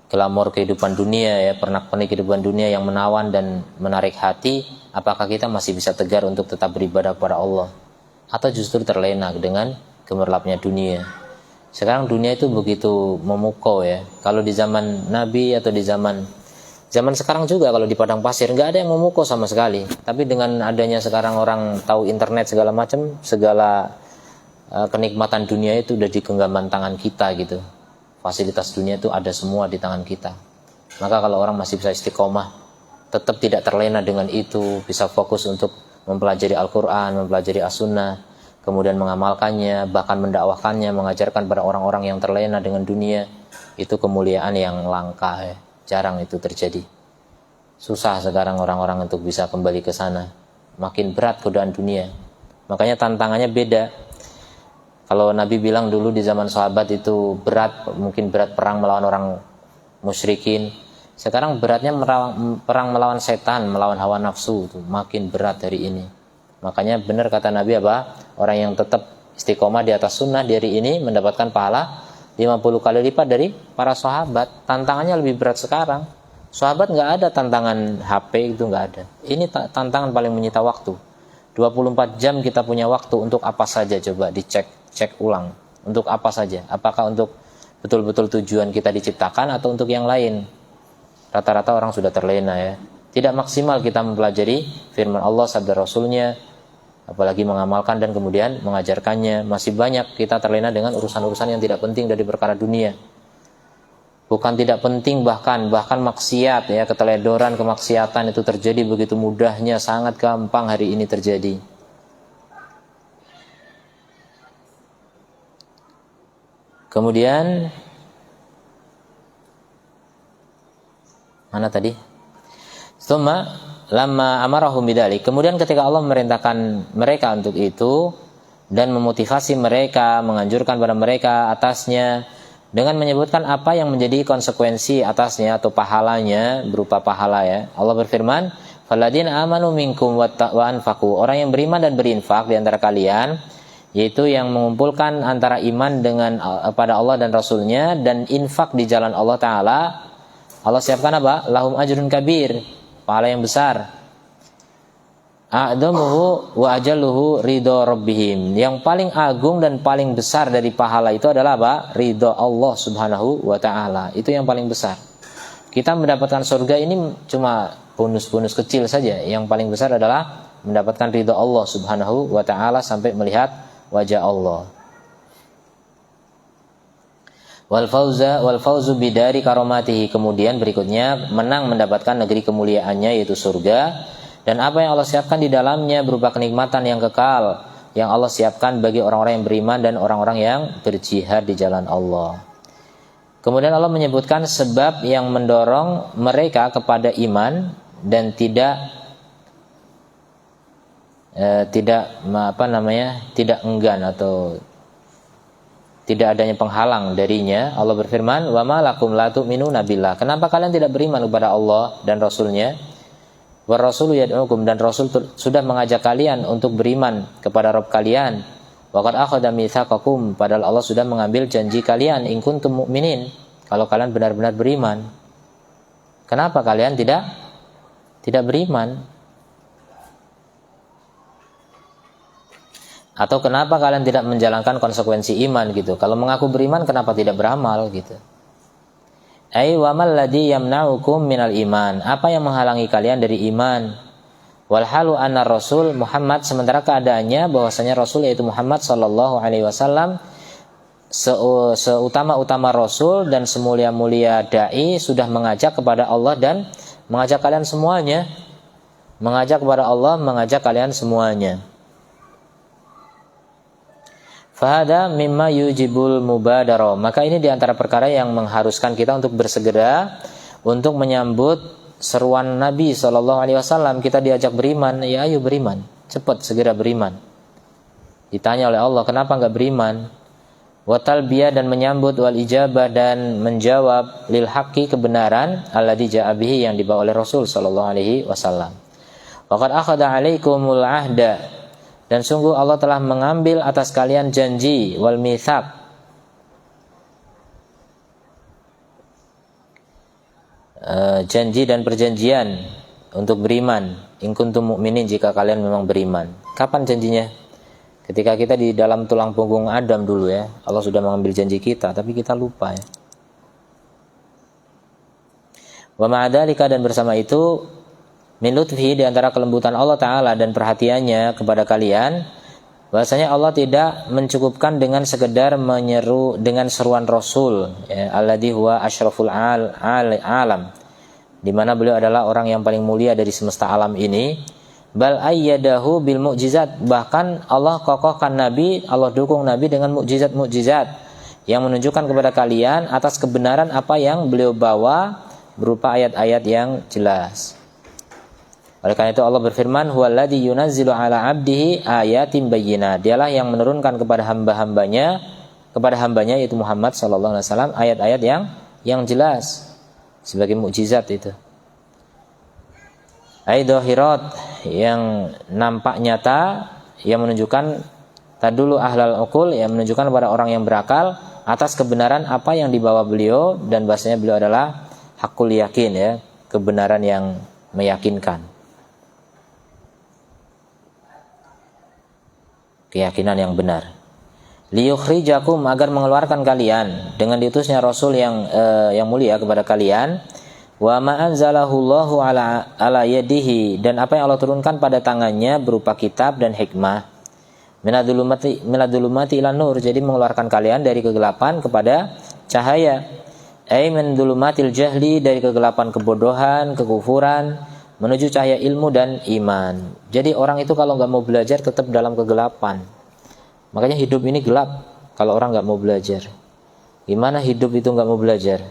glamor kehidupan dunia ya, pernak-pernik kehidupan dunia yang menawan dan menarik hati, apakah kita masih bisa tegar untuk tetap beribadah kepada Allah, atau justru terlena dengan gemerlapnya dunia. Sekarang dunia itu begitu memukau ya. Kalau di zaman Nabi atau di zaman sekarang juga, kalau di padang pasir nggak ada yang memukau sama sekali. Tapi dengan adanya sekarang orang tahu internet segala macam, segala kenikmatan dunia itu udah di genggaman tangan kita gitu. Fasilitas dunia itu ada semua di tangan kita. Maka kalau orang masih bisa istiqomah, tetap tidak terlena dengan itu, bisa fokus untuk mempelajari Al-Quran, mempelajari As-Sunnah, kemudian mengamalkannya, bahkan mendakwahkannya, mengajarkan pada orang-orang yang terlena dengan dunia, itu kemuliaan yang langka ya. Jarang itu terjadi. Susah sekarang orang-orang untuk bisa kembali ke sana. Makin berat godaan dunia. Makanya tantangannya beda. Kalau Nabi bilang dulu di zaman sahabat itu berat, mungkin berat perang melawan orang musyrikin. Sekarang beratnya perang melawan setan, melawan hawa nafsu, itu makin berat dari ini. Makanya benar kata Nabi apa? Orang yang tetap istiqomah di atas sunnah dari ini mendapatkan pahala 50 kali lipat dari para sahabat. Tantangannya lebih berat sekarang. Sahabat nggak ada tantangan HP, itu nggak ada. Ini tantangan paling menyita waktu. 24 jam kita punya waktu untuk apa saja, coba cek ulang. Untuk apa saja? Apakah untuk betul-betul tujuan kita diciptakan atau untuk yang lain? Rata-rata orang sudah terlena ya. Tidak maksimal kita mempelajari firman Allah, sabda Rasulnya, apalagi mengamalkan dan kemudian mengajarkannya. Masih banyak kita terlena dengan urusan-urusan yang tidak penting dari perkara dunia. Bukan tidak penting, bahkan maksiat ya, keteledoran, kemaksiatan itu terjadi begitu mudahnya, sangat gampang hari ini terjadi. Kemudian mana tadi? Lama amarahum bidzalik. Kemudian ketika Allah memerintahkan mereka untuk itu dan memotivasi mereka, menganjurkan pada mereka atasnya dengan menyebutkan apa yang menjadi konsekuensi atasnya atau pahalanya, berupa pahala ya. Allah berfirman, "Falladzina amanu minkum wa anfaqu." Orang yang beriman dan berinfak di antara kalian, yaitu yang mengumpulkan antara iman dengan pada Allah dan Rasulnya dan infak di jalan Allah Ta'ala, Allah siapkan apa? Lahum ajrun kabir, pahala yang besar. A'dhamuhu wa ajalluhu ridho rabbihim. Yang paling agung dan paling besar dari pahala itu adalah apa? Ridho Allah Subhanahu wa Ta'ala. Itu yang paling besar. Kita mendapatkan surga ini cuma bonus-bonus kecil saja. Yang paling besar adalah mendapatkan ridho Allah Subhanahu wa Ta'ala sampai melihat wajah Allah. Wal fauzu bidari karomatihi. Kemudian berikutnya menang mendapatkan negeri kemuliaannya, yaitu surga, dan apa yang Allah siapkan di dalamnya berupa kenikmatan yang kekal yang Allah siapkan bagi orang-orang yang beriman dan orang-orang yang berjihad di jalan Allah. Kemudian Allah menyebutkan sebab yang mendorong mereka kepada iman dan tidak enggan atau tidak adanya penghalang darinya. Allah berfirman, "Wa ma lakum la tu'minuna billah." Kenapa kalian tidak beriman kepada Allah dan Rasulnya? Wa rasulu yad'ukum, dan Rasul sudah mengajak kalian untuk beriman kepada Rabb kalian. Wa qad akhadha mitsaqakum, padahal Allah sudah mengambil janji kalian, in kuntum mu'minin, kalau kalian benar-benar beriman. Kenapa kalian tidak beriman? Atau kenapa kalian tidak menjalankan konsekuensi iman gitu? Kalau mengaku beriman, kenapa tidak beramal gitu? Ai wa mal ladzi yamna'ukum minal iman. Apa yang menghalangi kalian dari iman? Wal halu anna Rasul Muhammad, sementara keadaannya bahwasanya Rasul yaitu Muhammad sallallahu alaihi wasallam seutama-utama Rasul dan semulia-mulia dai sudah mengajak kepada Allah dan mengajak kalian semuanya. Mengajak kepada Allah, mengajak kalian semuanya. Fahada mimma yujibul mubadaro. Maka ini diantara perkara yang mengharuskan kita untuk bersegera untuk menyambut seruan Nabi SAW. Kita diajak beriman, ya ayo beriman, cepat segera beriman. Ditanya oleh Allah, kenapa enggak beriman? wa talbiyah dan menyambut, wal ijabah dan menjawab, lil haqqi kebenaran, alladzi ja'a bihi yang dibawa oleh Rasul sallallahu alaihi wasallam. Wa qad akhadha 'alaikumul ahda, dan sungguh Allah telah mengambil atas kalian janji, wal mitsaq, janji dan perjanjian untuk beriman, in kuntum mu'minin, jika kalian memang beriman. Kapan janjinya? Ketika kita di dalam tulang punggung Adam dulu ya, Allah sudah mengambil janji kita, tapi kita lupa ya. Wa ma'adzalika, dan bersama itu, min lutfihi, di antara kelembutan Allah Ta'ala dan perhatiannya kepada kalian, bahwasanya Allah tidak mencukupkan dengan sekedar menyeru dengan seruan Rasul ya, alladzi huwa asyraful alam, di mana beliau adalah orang yang paling mulia dari semesta alam ini. Bal ayyadahu bil mu'jizat, bahkan Allah kokohkan Nabi, Allah dukung Nabi dengan mukjizat-mukjizat yang menunjukkan kepada kalian atas kebenaran apa yang beliau bawa berupa ayat-ayat yang jelas. Oleh karena itu Allah berfirman, huwallazi yunazzilu ala 'abdihi ayatin bayyinat, dialah yang menurunkan kepada hambanya yaitu Muhammad sallallahu alaihi wasallam ayat-ayat yang jelas sebagai mukjizat itu. Aidohirat, yang nampak nyata, yang menunjukkan tadulu ahlal uqul, yang menunjukkan kepada orang yang berakal atas kebenaran apa yang dibawa beliau, dan bahasanya beliau adalah hakul yakin ya, kebenaran yang meyakinkan, keyakinan yang benar. Liyukhrijakum, agar mengeluarkan kalian dengan diutusnya Rasul yang mulia kepada kalian, wa ma anzalahullahu ala yadihi, dan apa yang Allah turunkan pada tangannya berupa kitab dan hikmah, minadulumati ila nur, jadi mengeluarkan kalian dari kegelapan kepada cahaya, ay min dulumatil jahli, dari kegelapan kebodohan, kekufuran, menuju cahaya ilmu dan iman. Jadi orang itu kalau nggak mau belajar tetap dalam kegelapan. Makanya hidup ini gelap kalau orang nggak mau belajar. Gimana hidup itu nggak mau belajar?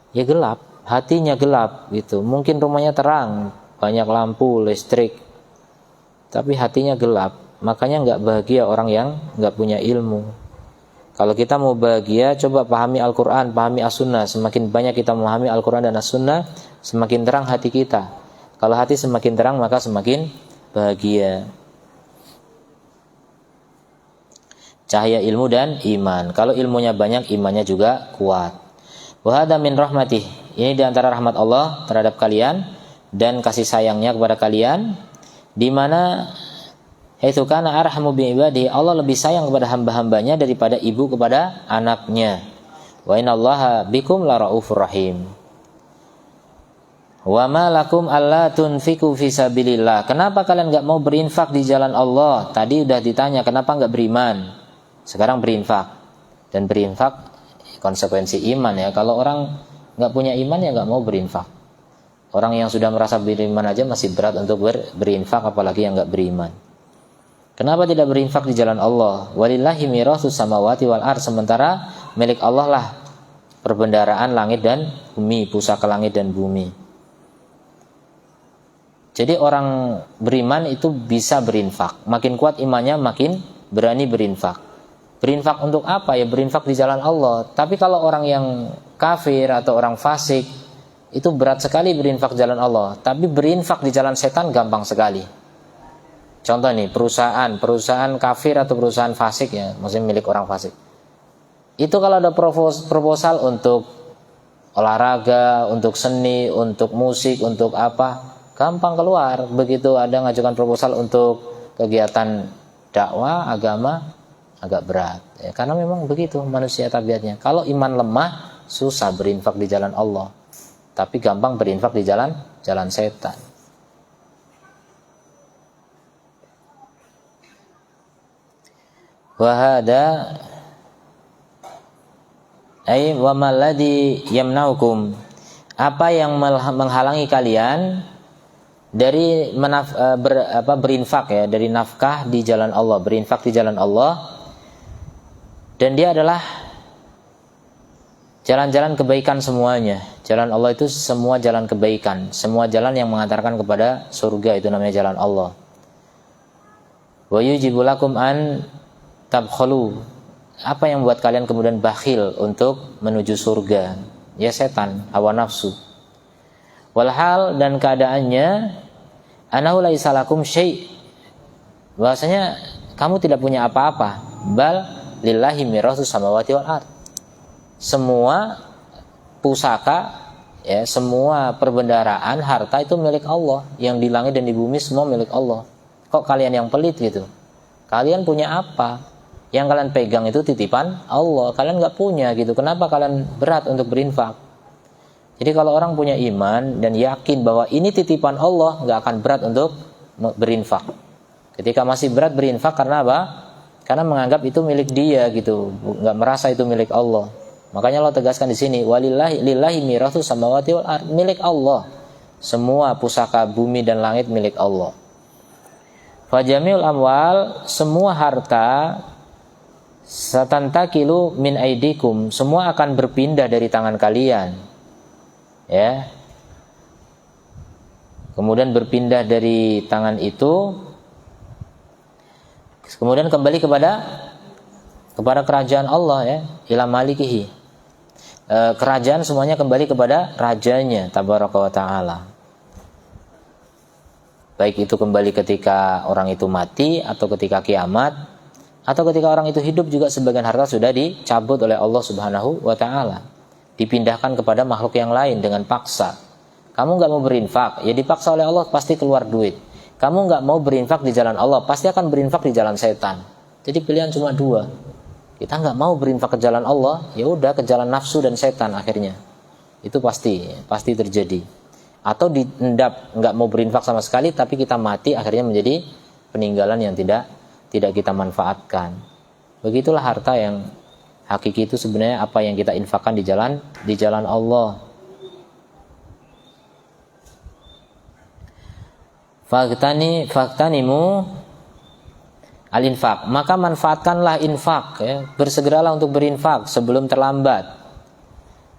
Ya gelap, hatinya gelap gitu. Mungkin rumahnya terang, banyak lampu, listrik, tapi hatinya gelap. Makanya nggak bahagia orang yang nggak punya ilmu. Kalau kita mau bahagia, coba pahami Al-Quran, pahami As-Sunnah. Semakin banyak kita memahami Al-Quran dan As-Sunnah, semakin terang hati kita. Kalau hati semakin terang, maka semakin bahagia. Cahaya ilmu dan iman. Kalau ilmunya banyak, imannya juga kuat. Wa hadza min rahmatih. Ini diantara rahmat Allah terhadap kalian dan kasih sayangnya kepada kalian, di mana haitsu kana arhamu bi ibadihi, Allah lebih sayang kepada hamba-hambanya daripada ibu kepada anaknya. Wa innallaha bikum laraufur rahim. Wa ma lakum alla tunfiqu fi sabilillah. Kenapa kalian enggak mau berinfak di jalan Allah? Tadi udah ditanya kenapa enggak beriman. Sekarang berinfak. Dan berinfak konsekuensi iman ya. Kalau orang enggak punya iman ya enggak mau berinfak. Orang yang sudah merasa beriman aja masih berat untuk berinfak, apalagi yang enggak beriman. Kenapa tidak berinfak di jalan Allah? Walillahi mirathus samawati wal ardh, sementara milik Allah lah perbendaharaan langit dan bumi, pusaka langit dan bumi. Jadi orang beriman itu bisa berinfak. Makin kuat imannya, makin berani berinfak. Berinfak untuk apa? Ya berinfak di jalan Allah. Tapi kalau orang yang kafir atau orang fasik, itu berat sekali berinfak di jalan Allah. Tapi berinfak di jalan setan gampang sekali. Contoh nih, perusahaan kafir atau perusahaan fasik ya, maksudnya milik orang fasik. Itu kalau ada proposal untuk olahraga, untuk seni, untuk musik, untuk apa, gampang keluar. Begitu ada ngajukan proposal untuk kegiatan dakwah, agama, agak berat. Ya, karena memang begitu manusia tabiatnya. Kalau iman lemah, susah berinfak di jalan Allah. Tapi gampang berinfak di jalan setan. Wahada ay wa malladhi yamnaukum, apa yang menghalangi kalian dari berinfak ya, dari nafkah di jalan Allah, berinfak di jalan Allah. Dan dia adalah jalan-jalan kebaikan semuanya. Jalan Allah itu semua jalan kebaikan, semua jalan yang mengantarkan kepada surga, itu namanya jalan Allah. Wa yujibu lakum an tabkhulu, apa yang membuat kalian kemudian bakhil untuk menuju surga? Ya setan, hawa nafsu. Walhal, dan keadaannya anahu laisa lakum syai', bahwasanya kamu tidak punya apa-apa. Bal lillahi mirasus samawati wal ard. Semua pusaka, ya, semua perbendaharaan, harta itu milik Allah. Yang di langit dan di bumi semua milik Allah. Kok kalian yang pelit gitu? Kalian punya apa? Yang kalian pegang itu titipan Allah. Kalian nggak punya gitu. Kenapa kalian berat untuk berinfak? Jadi kalau orang punya iman dan yakin bahwa ini titipan Allah, nggak akan berat untuk berinfak. Ketika masih berat berinfak, karena apa? Karena menganggap itu milik dia gitu, nggak merasa itu milik Allah. Makanya Allah tegaskan di sini, walillahi lillahi mirathus samawati wal ard, milik Allah. Semua pusaka bumi dan langit milik Allah. Fajamiul amwal, semua harta, satantakilu min aidikum, semua akan berpindah dari tangan kalian. Ya. Kemudian berpindah dari tangan itu, kemudian kembali kepada kerajaan Allah, ya, ila malikihi. Kerajaan semuanya kembali kepada rajanya tabaraka wa taala. Baik itu kembali ketika orang itu mati, atau ketika kiamat, atau ketika orang itu hidup juga sebagian harta sudah dicabut oleh Allah Subhanahu wa taala, dipindahkan kepada makhluk yang lain dengan paksa. Kamu nggak mau berinfak, ya dipaksa oleh Allah, pasti keluar duit. Kamu nggak mau berinfak di jalan Allah, pasti akan berinfak di jalan setan. Jadi pilihan cuma dua. Kita nggak mau berinfak ke jalan Allah, ya udah ke jalan nafsu dan setan akhirnya. Itu pasti terjadi. Atau diendap nggak mau berinfak sama sekali, tapi kita mati akhirnya menjadi peninggalan yang tidak kita manfaatkan. Begitulah harta yang hakiki itu sebenarnya apa yang kita infakkan di jalan Allah. Faktanimu al-infak, maka manfaatkanlah infak, ya. Bersegeralah untuk berinfak sebelum terlambat.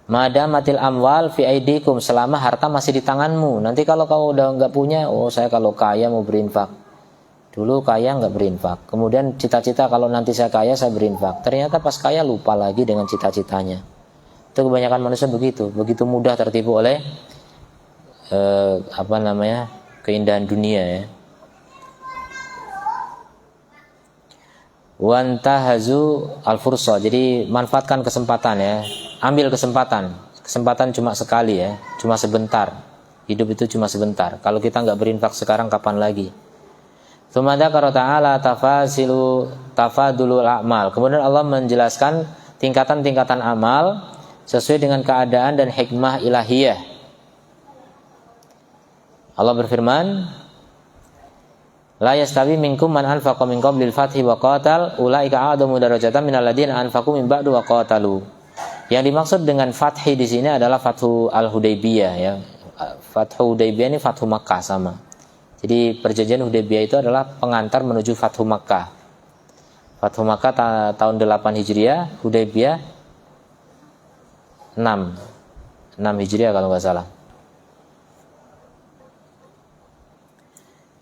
Madamatil amwal fi aidikum, selama harta masih di tanganmu. Nanti kalau kamu udah nggak punya, oh saya kalau kaya mau berinfak. Dulu kaya nggak berinfak, kemudian cita-cita kalau nanti saya kaya saya berinfak. Ternyata pas kaya lupa lagi dengan cita-citanya. Itu kebanyakan manusia begitu mudah tertipu oleh keindahan dunia, ya. Wantahazu al-fursa, jadi manfaatkan kesempatan, ya. Ambil kesempatan cuma sekali, ya, cuma sebentar. Hidup itu cuma sebentar. Kalau kita nggak berinfak sekarang, kapan lagi? Tsumma dzakara ta'ala tafadulul a'mal. Kemudian Allah menjelaskan tingkatan-tingkatan amal sesuai dengan keadaan dan hikmah ilahiyah. Allah berfirman, la yastawi minkum man anfaqa min qablil fathi wa qatal ulaika a'zamu darajatan minal ladzina anfaqu min ba'du wa qatalu. Yang dimaksud dengan fathi di sini adalah Fathu Al-Hudaybiyah, ya. Fathu Hudaybiyah ini Fathu Makkah sama. Jadi perjanjian Hudaybiyah itu adalah pengantar menuju Fathu Makkah. Fathu Makkah tahun 8 Hijriah, Hudaybiyah 6 Hijriah kalau nggak salah.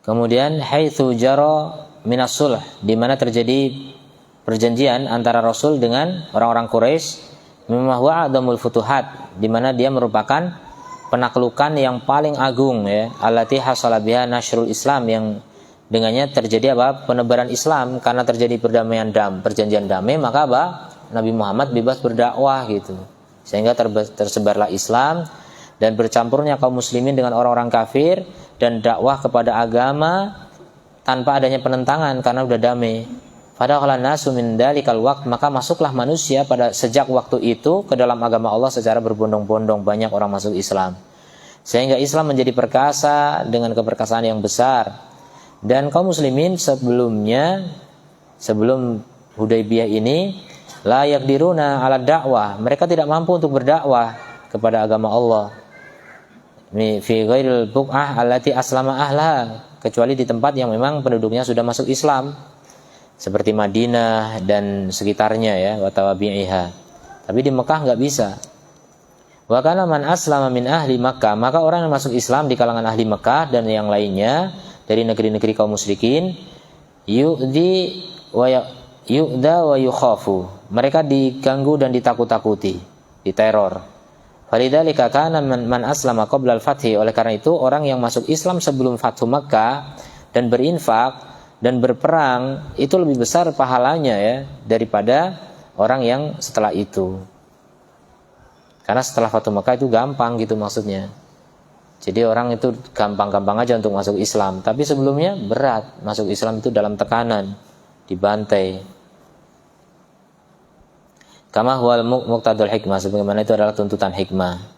Kemudian haitsu jara minas sulh, di mana terjadi perjanjian antara Rasul dengan orang-orang Quraisy, mimma huwa adamul futuhat, di mana dia merupakan penaklukan yang paling agung, ya, allati hasala biha nasrul Islam, yang dengannya terjadi apa? Penebaran Islam, karena terjadi perjanjian damai, maka apa? Nabi Muhammad bebas berdakwah gitu. Sehingga tersebarlah Islam dan bercampurnya kaum muslimin dengan orang-orang kafir, dan dakwah kepada agama tanpa adanya penentangan karena udah damai. Fadakhalan nasu min dalikal waqt, maka masuklah manusia pada sejak waktu itu ke dalam agama Allah secara berbondong-bondong, banyak orang masuk Islam. Sehingga Islam menjadi perkasa dengan keperkasaan yang besar. Dan kaum muslimin sebelum Hudaybiyah ini la yaqdiruna ala dakwah, mereka tidak mampu untuk berdakwah kepada agama Allah. Fi ghairil buq'ah allati aslama ahlaha, kecuali di tempat yang memang penduduknya sudah masuk Islam, seperti Madinah dan sekitarnya, ya, wa tawabi'iha. Tapi di Mekah nggak bisa. Wa kana man aslama min ahli Makkah, maka orang yang masuk Islam di kalangan ahli Mekah dan yang lainnya dari negeri-negeri kaum musyrikin, yu'di yu'da wa yukhafu. Mereka diganggu dan ditakut-takuti, diteror. Falidzalika kana man aslama qabla al-fathi. Oleh karena itu orang yang masuk Islam sebelum Fathu Makkah dan berinfak dan berperang itu lebih besar pahalanya ya daripada orang yang setelah itu. Karena setelah Fathu Makkah itu gampang gitu maksudnya. Jadi orang itu gampang-gampang aja untuk masuk Islam. Tapi sebelumnya berat. Masuk Islam itu dalam tekanan, dibantai. Kama huwal muqtadul hikmah, sebagaimana itu adalah tuntutan hikmah.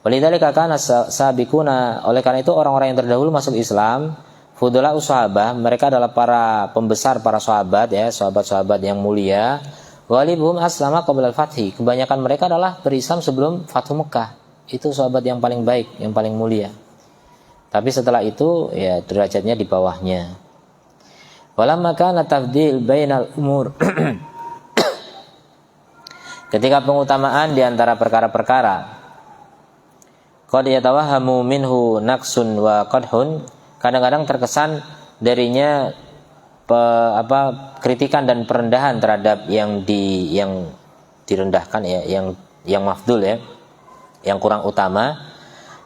Walidzalika kana sabiquna, oleh karena itu orang-orang yang terdahulu masuk Islam, fudala sahabah, mereka adalah para pembesar para sahabat ya, sahabat-sahabat yang mulia. Walibhum aslama qabla al-fathi, kebanyakan mereka adalah berislam sebelum Fathu Mekah. Itu sahabat yang paling baik, yang paling mulia. Tapi setelah itu ya derajatnya di bawahnya. Walamma kana tafdil bainal umur. Ketika pengutamaan di antara perkara-perkara, qad yatawahhamu minhu naqsun wa qadhun, kadang-kadang terkesan darinya kritikan dan perendahan terhadap yang direndahkan ya, yang mafdul ya, yang kurang utama.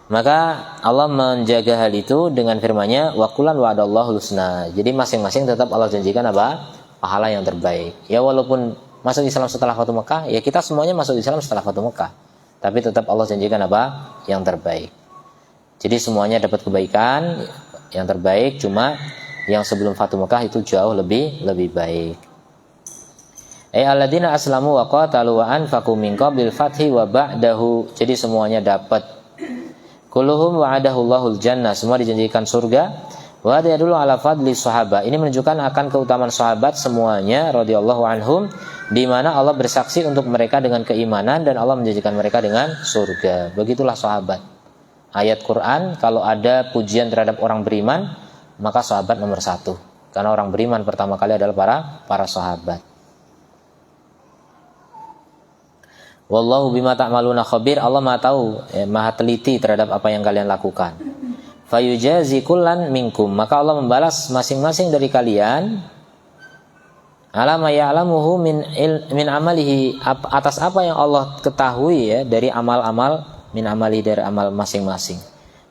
Maka Allah menjaga hal itu dengan firman-Nya wa kullan wa'adallahu husna. Jadi masing-masing tetap Allah janjikan apa? Pahala yang terbaik. Ya walaupun masuk Islam setelah Fathu Mekah, ya kita semuanya masuk Islam setelah Fathu Mekah. Tapi tetap Allah janjikan apa? Yang terbaik. Jadi semuanya dapat kebaikan yang terbaik, cuma yang sebelum Fathu Mekah itu jauh lebih baik. Alladzina aslamu wa qatalu wa anfaqu min qablil fathi wa ba'dahu. Jadi semuanya dapat. Kulluhum wa'adahullahul jannah, semua dijanjikan surga. Wa yadullu ala fadli sahabat. Ini menunjukkan akan keutamaan sahabat semuanya radhiyallahu anhum, di mana Allah bersaksi untuk mereka dengan keimanan dan Allah menjanjikan mereka dengan surga. Begitulah sahabat. Ayat Quran kalau ada pujian terhadap orang beriman, maka sahabat nomor 1. Karena orang beriman pertama kali adalah para sahabat. Wallahu bima ta'maluna khabir. Allah Maha tahu, Maha teliti terhadap apa yang kalian lakukan. Fayujazi kullan minkum, maka Allah membalas masing-masing dari kalian ala ma ya'lamuhu min amalihi, atas apa yang Allah ketahui ya dari amal-amal, min amali, dari amal masing-masing.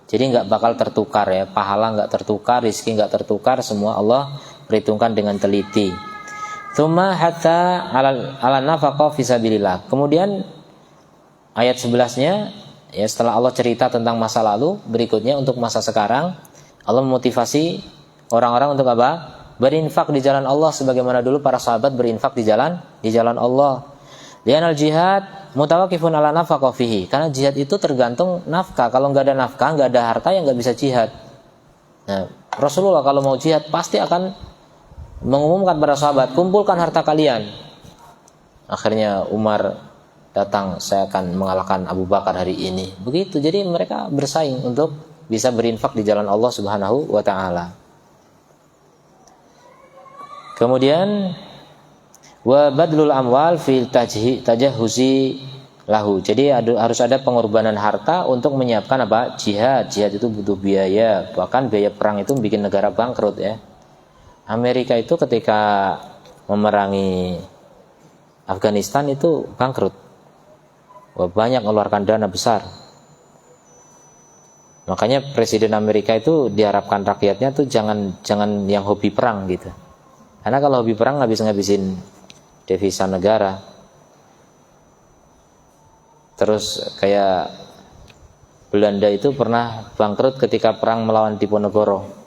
Jadi enggak bakal tertukar ya, pahala enggak tertukar, rezeki enggak tertukar, semua Allah perhitungkan dengan teliti. Tsumma hatta ala nafaqah fi sabilillah. Kemudian ayat 11-nya ya, setelah Allah cerita tentang masa lalu, berikutnya untuk masa sekarang Allah memotivasi orang-orang untuk apa? Berinfak di jalan Allah sebagaimana dulu para sahabat berinfak di jalan Allah. Lianal jihad mutawakifun ala nafaqah fihi. Karena jihad itu tergantung nafkah. Kalau nggak ada nafkah, nggak ada harta, yang nggak bisa jihad. Nah, Rasulullah kalau mau jihad pasti akan mengumumkan pada sahabat, kumpulkan harta kalian. Akhirnya Umar datang, saya akan mengalahkan Abu Bakar hari ini. Begitu. Jadi mereka bersaing untuk bisa berinfak di jalan Allah Subhanahu wa taala. Kemudian wa badlul amwal fil tajahhuzi lahu. Jadi harus ada pengorbanan harta untuk menyiapkan apa? Jihad. Jihad itu butuh biaya. Bahkan biaya perang itu bikin negara bangkrut ya. Amerika itu ketika memerangi Afghanistan itu bangkrut. Wah, banyak mengeluarkan dana besar. Makanya Presiden Amerika itu diharapkan rakyatnya tuh jangan yang hobi perang gitu. Karena kalau hobi perang ngabisin devisa negara. Terus kayak Belanda itu pernah bangkrut ketika perang melawan Diponegoro.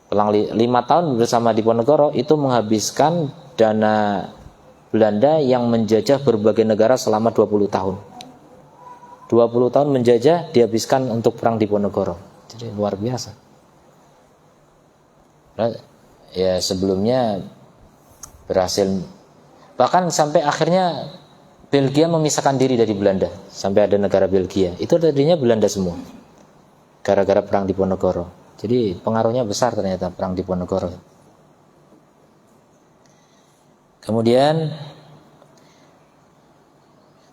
Perang 5 tahun bersama Diponegoro itu menghabiskan dana Belanda yang menjajah berbagai negara selama 20 tahun. 20 tahun menjajah dihabiskan untuk perang Diponegoro. Jadi luar biasa. Ya sebelumnya berhasil, bahkan sampai akhirnya Belgia memisahkan diri dari Belanda. Sampai ada negara Belgia. Itu tadinya Belanda semua. Gara-gara perang Diponegoro. Jadi pengaruhnya besar ternyata perang Diponegoro. Kemudian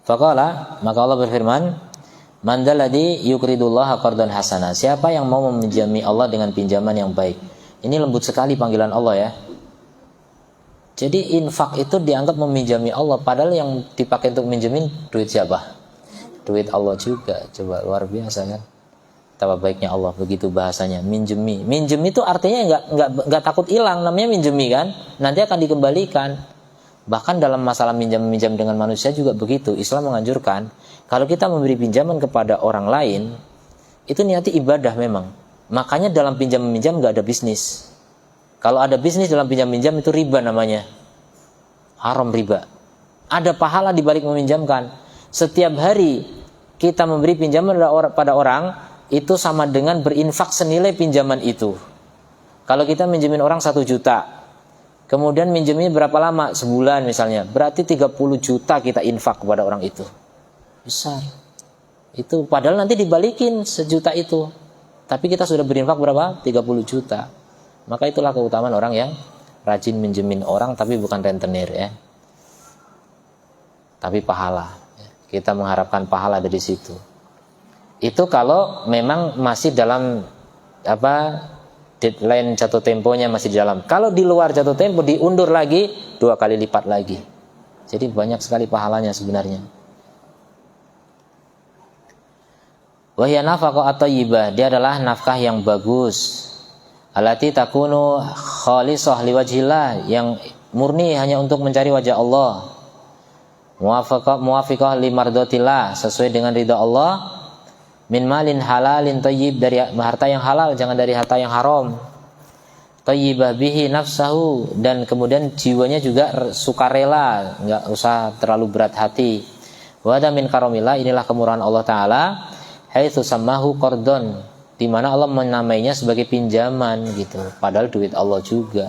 faqala, maka Allah berfirman, man dzalladzi yuqridullaha qardan hasana. Siapa yang mau meminjami Allah dengan pinjaman yang baik? Ini lembut sekali panggilan Allah ya. Jadi infak itu dianggap meminjami Allah, padahal yang dipakai untuk minjemin duit siapa? Duit Allah juga. Coba, luar biasa kan? Betapa baiknya Allah, begitu bahasanya, minjemi. Minjemi itu artinya nggak takut hilang, namanya minjemi kan? Nanti akan dikembalikan. Bahkan dalam masalah minjam dengan manusia juga begitu. Islam menganjurkan kalau kita memberi pinjaman kepada orang lain, itu niati ibadah memang. Makanya dalam pinjam-minjam nggak ada bisnis. Kalau ada bisnis dalam pinjam-minjam itu riba namanya. Haram riba. Ada pahala di balik meminjamkan. Setiap hari kita memberi pinjaman pada orang, itu sama dengan berinfak senilai pinjaman itu. Kalau kita minjemin orang 1 juta, kemudian minjemnya berapa lama? Sebulan misalnya. Berarti 30 juta kita infak kepada orang itu. Besar. Itu padahal nanti dibalikin 1 juta itu. Tapi kita sudah berinfak berapa? 30 juta. Maka itulah keutamaan orang yang rajin minjemin orang, tapi bukan rentenir ya. Tapi pahala. Kita mengharapkan pahala dari situ. Itu kalau memang masih dalam deadline jatuh temponya masih di dalam. Kalau di luar jatuh tempo diundur lagi 2 kali lipat lagi. Jadi banyak sekali pahalanya sebenarnya. Wahya nafaqah at-thayyibah, dia adalah nafkah yang bagus. Allati takunu khalisah liwajhillah, yang murni hanya untuk mencari wajah Allah. Muwafiqah limardatillah, sesuai dengan ridha Allah. Min malin halalin thayyib, dari harta yang halal, jangan dari harta yang haram. Thayyibah bihi nafsahu, dan kemudian jiwanya juga sukarela, enggak usah terlalu berat hati. Wa hadza min karamillah, inilah kemurahan Allah taala. Haitsu sammahu qardon, di mana Allah menamainya sebagai pinjaman gitu, padahal duit Allah juga.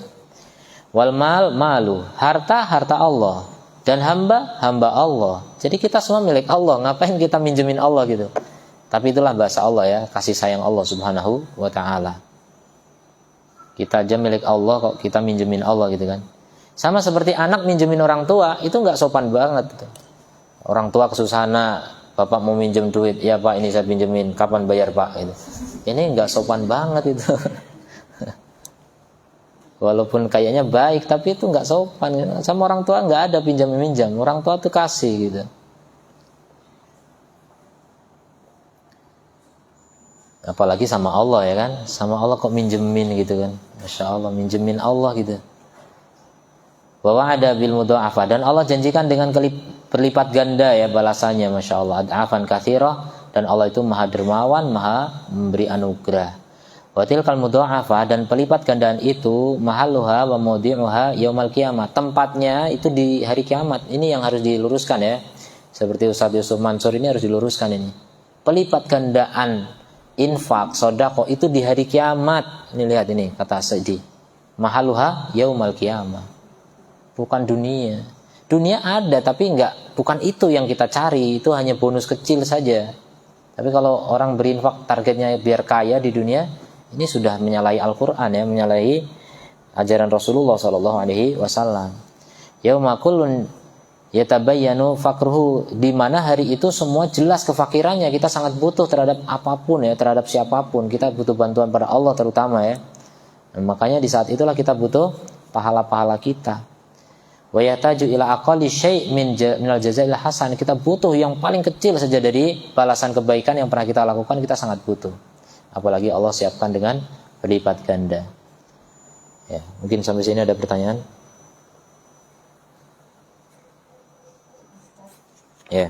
Wal mal malu, harta Allah, dan hamba Allah. Jadi kita semua milik Allah, ngapain kita minjemin Allah gitu? Tapi itulah bahasa Allah ya, kasih sayang Allah Subhanahu wa taala. Kita aja milik Allah kok kita minjemin Allah gitu kan. Sama seperti anak minjemin orang tua, itu enggak sopan banget gitu. Orang tua kesusahan, Bapak mau minjem duit, ya Pak ini saya pinjemin, kapan bayar Pak? Gitu. Ini nggak sopan banget itu. Walaupun kayaknya baik, tapi itu nggak sopan. Gitu. Sama orang tua nggak ada pinjam-minjam, orang tua tuh kasih gitu. Apalagi sama Allah ya kan, sama Allah kok minjemin gitu kan, Masya Allah, minjemin Allah gitu. Bahwa ada bil mudha'afah, dan Allah janjikan dengan berlipat ganda ya balasannya, Masya Allah, ad'afan katsirah, dan Allah itu maha dermawan, maha memberi anugerah. Wa tilkal mudha'afah, dan pelipat gandaan itu mahalluha wa mawdi'uha yaumal qiyamah, tempatnya itu di hari kiamat. Ini yang harus diluruskan ya, seperti Ustaz Yusuf Mansur ini harus diluruskan ini. Pelipat gandaan infak, sedekah itu di hari kiamat. Ini lihat ini kata Sa'di, mahalluha yaumal qiyamah, bukan dunia. Dunia ada tapi bukan itu yang kita cari, itu hanya bonus kecil saja. Tapi kalau orang berinfak targetnya biar kaya di dunia, ini sudah menyalahi Al-Qur'an ya, menyalahi ajaran Rasulullah sallallahu alaihi wasallam. Yauma kullun yatabayyanu faqruhu, di mana hari itu semua jelas kefakirannya. Kita sangat butuh terhadap apapun ya, terhadap siapapun. Kita butuh bantuan pada Allah terutama ya. Nah, makanya di saat itulah kita butuh pahala-pahala kita. Wa yataju ila aqalli syai' minal jazail hasan, kita butuh yang paling kecil saja dari balasan kebaikan yang pernah kita lakukan, kita sangat butuh. Apalagi Allah siapkan dengan berlipat ganda. Ya, mungkin sampai sini ada pertanyaan? Ya.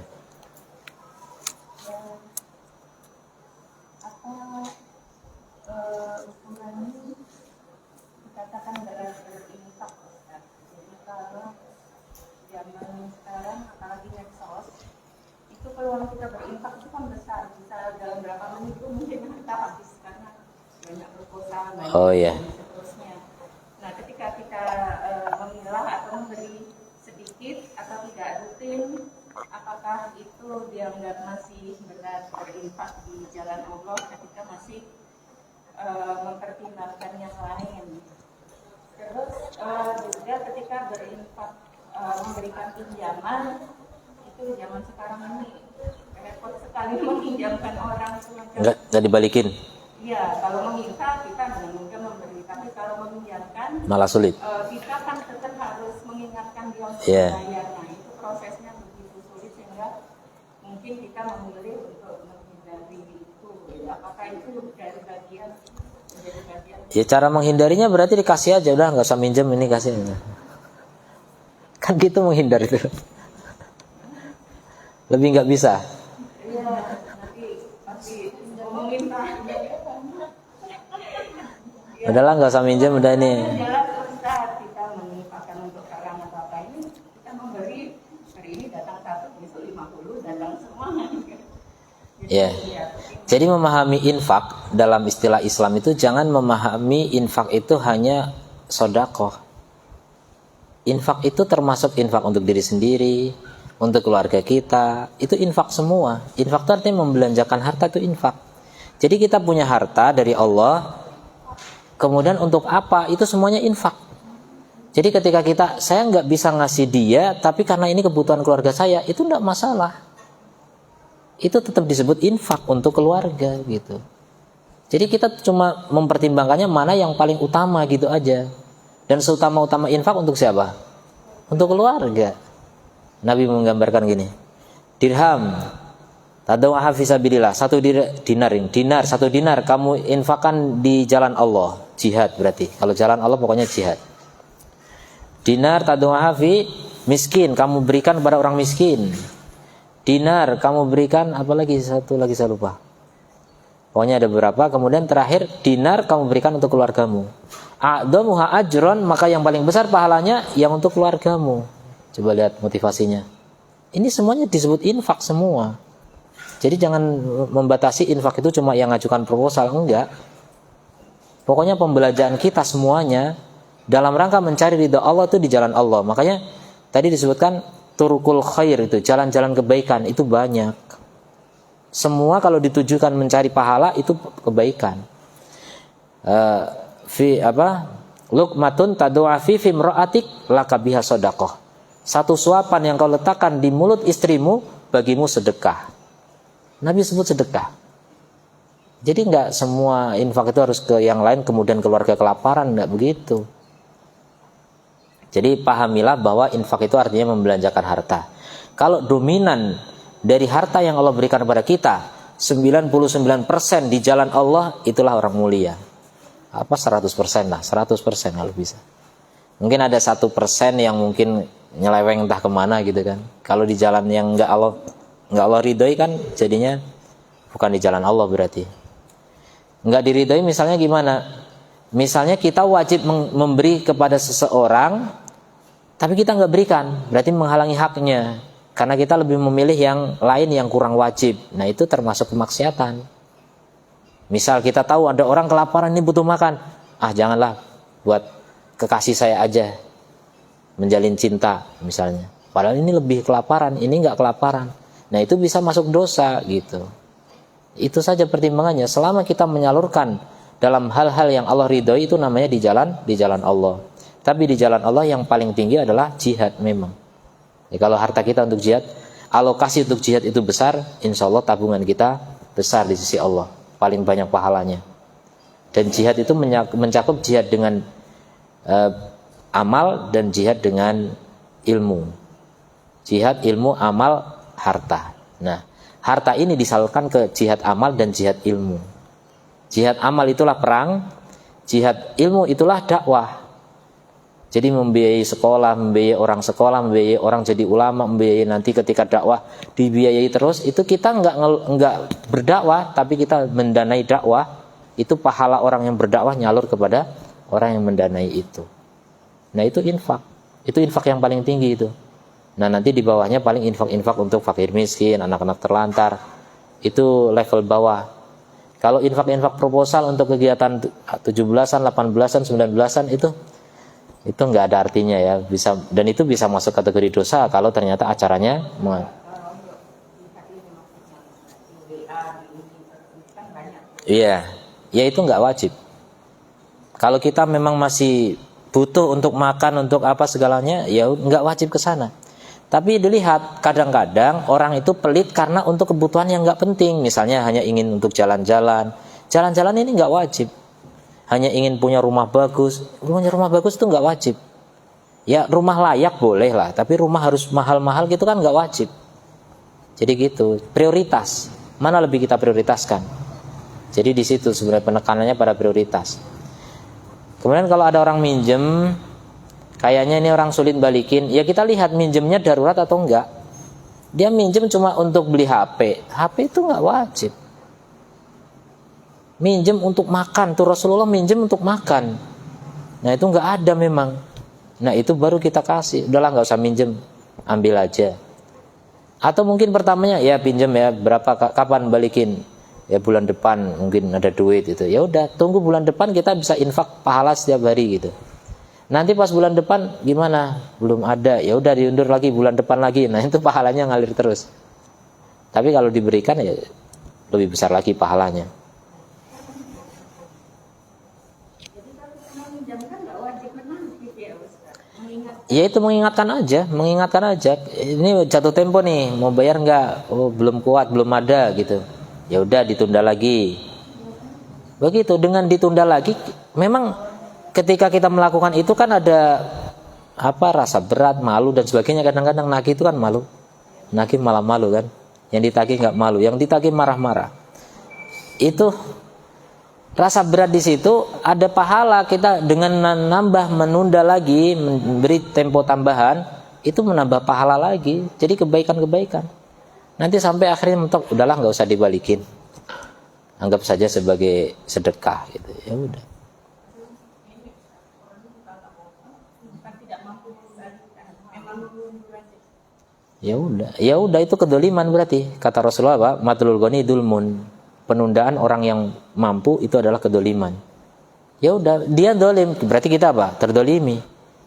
Peluang kita berinfak itu kan besar, bisa dalam berapa menit itu mungkin kita habis karena banyak proposal dan seterusnya. Nah, ketika kita memilah atau memberi sedikit atau tidak rutin, apakah itu dianggap masih benar berinfak di jalan Allah ketika masih mempertimbangkan yang lain? Terus juga ketika berinfak memberikan pinjaman, itu zaman sekarang ini repot sekali meminjamkan orang semacam. Enggak dibalikin. Iya, kalau meminta kita dengan mudah memberi, tapi kalau mengiyakan, malah sulit. kita kan tetap harus mengingatkan dia untuk Iya. membayar. Nah, itu prosesnya begitu sulit sehingga mungkin kita memilih untuk menghindari itu. Ya, apakah itu dari bagian menjadi bagian? Ya cara menghindarinya berarti dikasih aja, udah nggak usah minjem, ini kasih. Kan gitu menghindar itu. Lebih nggak bisa. Iya, nanti pasti meminta. Udahlah nggak usah minjem, udah ini. Jelas Ustaz, kita menginfakkan untuk barang atau apa ini, kita memberi hari ini datang 1, besok 50, datang semua. Ya. Jadi memahami infak dalam istilah Islam itu jangan memahami infak itu hanya sedekah. Infak itu termasuk infak untuk diri sendiri, untuk keluarga kita, itu infak semua. Infak itu artinya membelanjakan harta, itu infak. Jadi kita punya harta dari Allah, kemudian untuk apa? Itu semuanya infak. Jadi ketika saya nggak bisa ngasih dia, tapi karena ini kebutuhan keluarga saya, itu nggak masalah. Itu tetap disebut infak untuk keluarga gitu. Jadi kita cuma mempertimbangkannya mana yang paling utama gitu aja. Dan seutama-utama infak untuk siapa? Untuk keluarga. Nabi menggambarkan gini, dirham tadawah fisabilillah, 1 dinar kamu infakkan di jalan Allah, jihad berarti. Kalau jalan Allah pokoknya jihad. Dinar tadawah fi miskin, kamu berikan kepada orang miskin. Dinar kamu berikan, apalagi satu lagi saya lupa. Pokoknya ada beberapa. Kemudian terakhir, dinar kamu berikan untuk keluargamu. A'dhamuha ajron, maka yang paling besar pahalanya yang untuk keluargamu. Coba lihat motivasinya. Ini semuanya disebut infak semua. Jadi jangan membatasi infak itu cuma yang ngajukan proposal, enggak. Pokoknya pembelanjaan kita semuanya dalam rangka mencari ridha Allah itu di jalan Allah. Makanya tadi disebutkan turukul khair, itu jalan-jalan kebaikan itu banyak. Semua kalau ditujukan mencari pahala itu kebaikan. Luqmatun tadu'a fi imra'atik laka biha shadaqah. Satu suapan yang kau letakkan di mulut istrimu bagimu sedekah. Nabi sebut sedekah. Jadi enggak semua infak itu harus ke yang lain kemudian keluarga kelaparan, enggak begitu. Jadi pahamilah bahwa infak itu artinya membelanjakan harta. Kalau dominan dari harta yang Allah berikan kepada kita 99% di jalan Allah, itulah orang mulia. Apa 100% lah, 100% kalau bisa. Mungkin ada 1% yang mungkin nyeleweng entah kemana gitu kan. Kalau di jalan yang enggak Allah ridhoi kan jadinya bukan di jalan Allah berarti. Enggak diridhoi misalnya gimana? Misalnya kita wajib memberi kepada seseorang, tapi kita nggak berikan, berarti menghalangi haknya. Karena kita lebih memilih yang lain yang kurang wajib. Nah itu termasuk kemaksiatan. Misal kita tahu ada orang kelaparan ini butuh makan, janganlah buat kekasih saya aja, menjalin cinta misalnya. Padahal ini lebih kelaparan, ini nggak kelaparan. Nah itu bisa masuk dosa gitu. Itu saja pertimbangannya. Selama kita menyalurkan dalam hal-hal yang Allah ridhoi, itu namanya di jalan Allah. Tapi di jalan Allah yang paling tinggi adalah jihad memang. Ya, kalau harta kita untuk jihad, alokasi untuk jihad itu besar, insya Allah tabungan kita besar di sisi Allah, paling banyak pahalanya. Dan jihad itu mencakup jihad dengan amal dan jihad dengan ilmu. Jihad, ilmu, amal, harta. Nah, harta ini disalurkan ke jihad amal dan jihad ilmu. Jihad amal itulah perang, jihad ilmu itulah dakwah. Jadi membiayai sekolah, membiayai orang jadi ulama, membiayai nanti ketika dakwah dibiayai terus. Itu kita enggak berdakwah, tapi kita mendanai dakwah. Itu pahala orang yang berdakwah nyalur kepada orang yang mendanai itu. Nah itu infak. Itu infak yang paling tinggi itu. Nah nanti di bawahnya paling infak-infak untuk fakir miskin, anak-anak terlantar. Itu level bawah. Kalau infak-infak proposal untuk kegiatan 17-an, 18-an, 19-an itu nggak ada artinya ya, bisa, dan itu bisa masuk kategori dosa kalau ternyata acaranya iya, ya itu nggak wajib. Kalau kita memang masih butuh untuk makan, untuk apa segalanya, ya nggak wajib ke sana. Tapi dilihat, kadang-kadang orang itu pelit karena untuk kebutuhan yang nggak penting, misalnya hanya ingin untuk jalan-jalan. Jalan-jalan ini nggak wajib. hanya ingin punya rumah bagus. Punya rumah bagus itu nggak wajib. Ya rumah layak boleh lah, tapi rumah harus mahal-mahal gitu kan nggak wajib. Jadi gitu, prioritas. Mana lebih kita prioritaskan? Jadi di situ sebenarnya penekanannya pada prioritas. Kemudian kalau ada orang minjem, kayaknya ini orang sulit balikin, ya kita lihat minjemnya darurat atau enggak. Dia minjem cuma untuk beli HP, HP itu enggak wajib. Minjem untuk makan, tuh Rasulullah minjem untuk makan. Nah itu enggak ada memang. Nah itu baru kita kasih, udahlah enggak usah minjem, ambil aja. Atau mungkin pertamanya ya pinjem ya, berapa kapan balikin? Ya bulan depan mungkin ada duit itu. Ya udah, tunggu bulan depan kita bisa infak pahala setiap hari gitu. Nanti pas bulan depan gimana? Belum ada. Ya udah diundur lagi bulan depan lagi. Nah, itu pahalanya ngalir terus. Tapi kalau diberikan ya lebih besar lagi pahalanya. Jadi kalau meminjamkan nggak wajib menagih ya Ustaz. Ya itu mengingatkan aja. Ini jatuh tempo nih, mau bayar nggak? Oh belum kuat, belum ada gitu. Ya udah ditunda lagi. Begitu, dengan ditunda lagi, memang ketika kita melakukan itu kan ada rasa berat, malu dan sebagainya. Kadang-kadang nagih itu kan malu, nagih malah malu kan. Yang ditagih nggak malu, yang ditagih marah-marah. Itu rasa berat di situ, ada pahala kita dengan menambah, menunda lagi, memberi tempo tambahan, itu menambah pahala lagi. Jadi kebaikan-kebaikan. Nanti sampai akhirnya mentok, udahlah nggak usah dibalikin. Anggap saja sebagai sedekah gitu. Ya udah. Ya udah itu kedoliman berarti. Kata Rasulullah apa? Matlul ghani dulmun. Penundaan orang yang mampu itu adalah kedoliman. Ya udah, dia dolim, berarti kita apa? Terdolimi.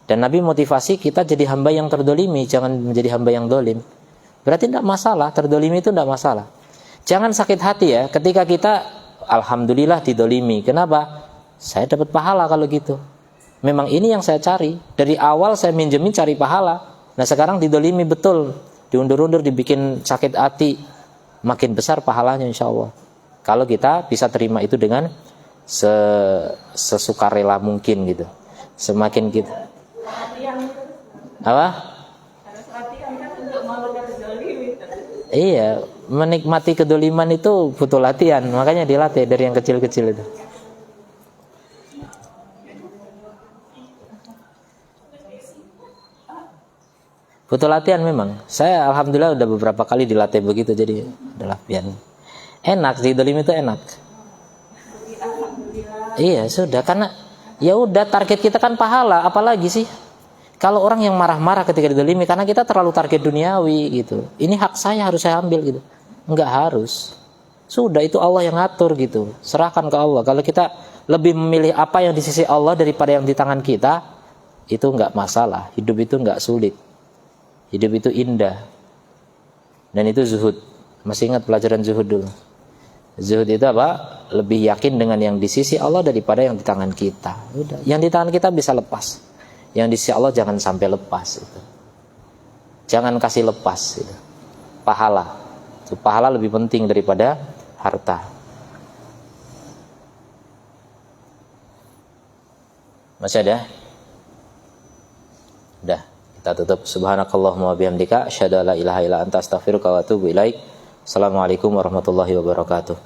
Dan Nabi motivasi kita jadi hamba yang terdolimi, jangan menjadi hamba yang dolim. Berarti tidak masalah, terdolimi itu tidak masalah. Jangan sakit hati ya, ketika kita alhamdulillah didolimi. Kenapa? Saya dapat pahala kalau gitu. Memang ini yang saya cari. Dari awal saya minjemin cari pahala. Nah sekarang didolimi betul, diundur-undur, dibikin sakit hati. Makin besar pahalanya insya Allah. Kalau kita bisa terima itu dengan sesukarela mungkin gitu. Semakin kita apa? Iya, menikmati kedoliman itu butuh latihan. Makanya dilatih dari yang kecil-kecil itu. Butuh latihan memang. Saya alhamdulillah udah beberapa kali dilatih begitu, jadi udah latihan. Enak sih, dolim itu enak. Iya sudah, karena ya udah target kita kan pahala, apalagi sih? Kalau orang yang marah-marah ketika didolimi karena kita terlalu target duniawi gitu. Ini hak saya harus saya ambil gitu. Enggak harus. Sudah itu Allah yang ngatur gitu. Serahkan ke Allah. Kalau kita lebih memilih apa yang di sisi Allah daripada yang di tangan kita, itu enggak masalah. Hidup itu enggak sulit. Hidup itu indah. Dan itu zuhud. Masih ingat pelajaran zuhud dulu? Zuhud itu apa? Lebih yakin dengan yang di sisi Allah daripada yang di tangan kita. Udah. Yang di tangan kita bisa lepas. Yang di sisi Allah jangan sampai lepas. Itu. Jangan kasih lepas. Itu. Pahala. Itu pahala lebih penting daripada harta. Masih ada? Udah. Kita tutup. Subhanakallahumma wa bihamdika asyhadu an la ilaha illa anta astaghfiruka wa atubu ilaik. Assalamualaikum warahmatullahi wabarakatuh.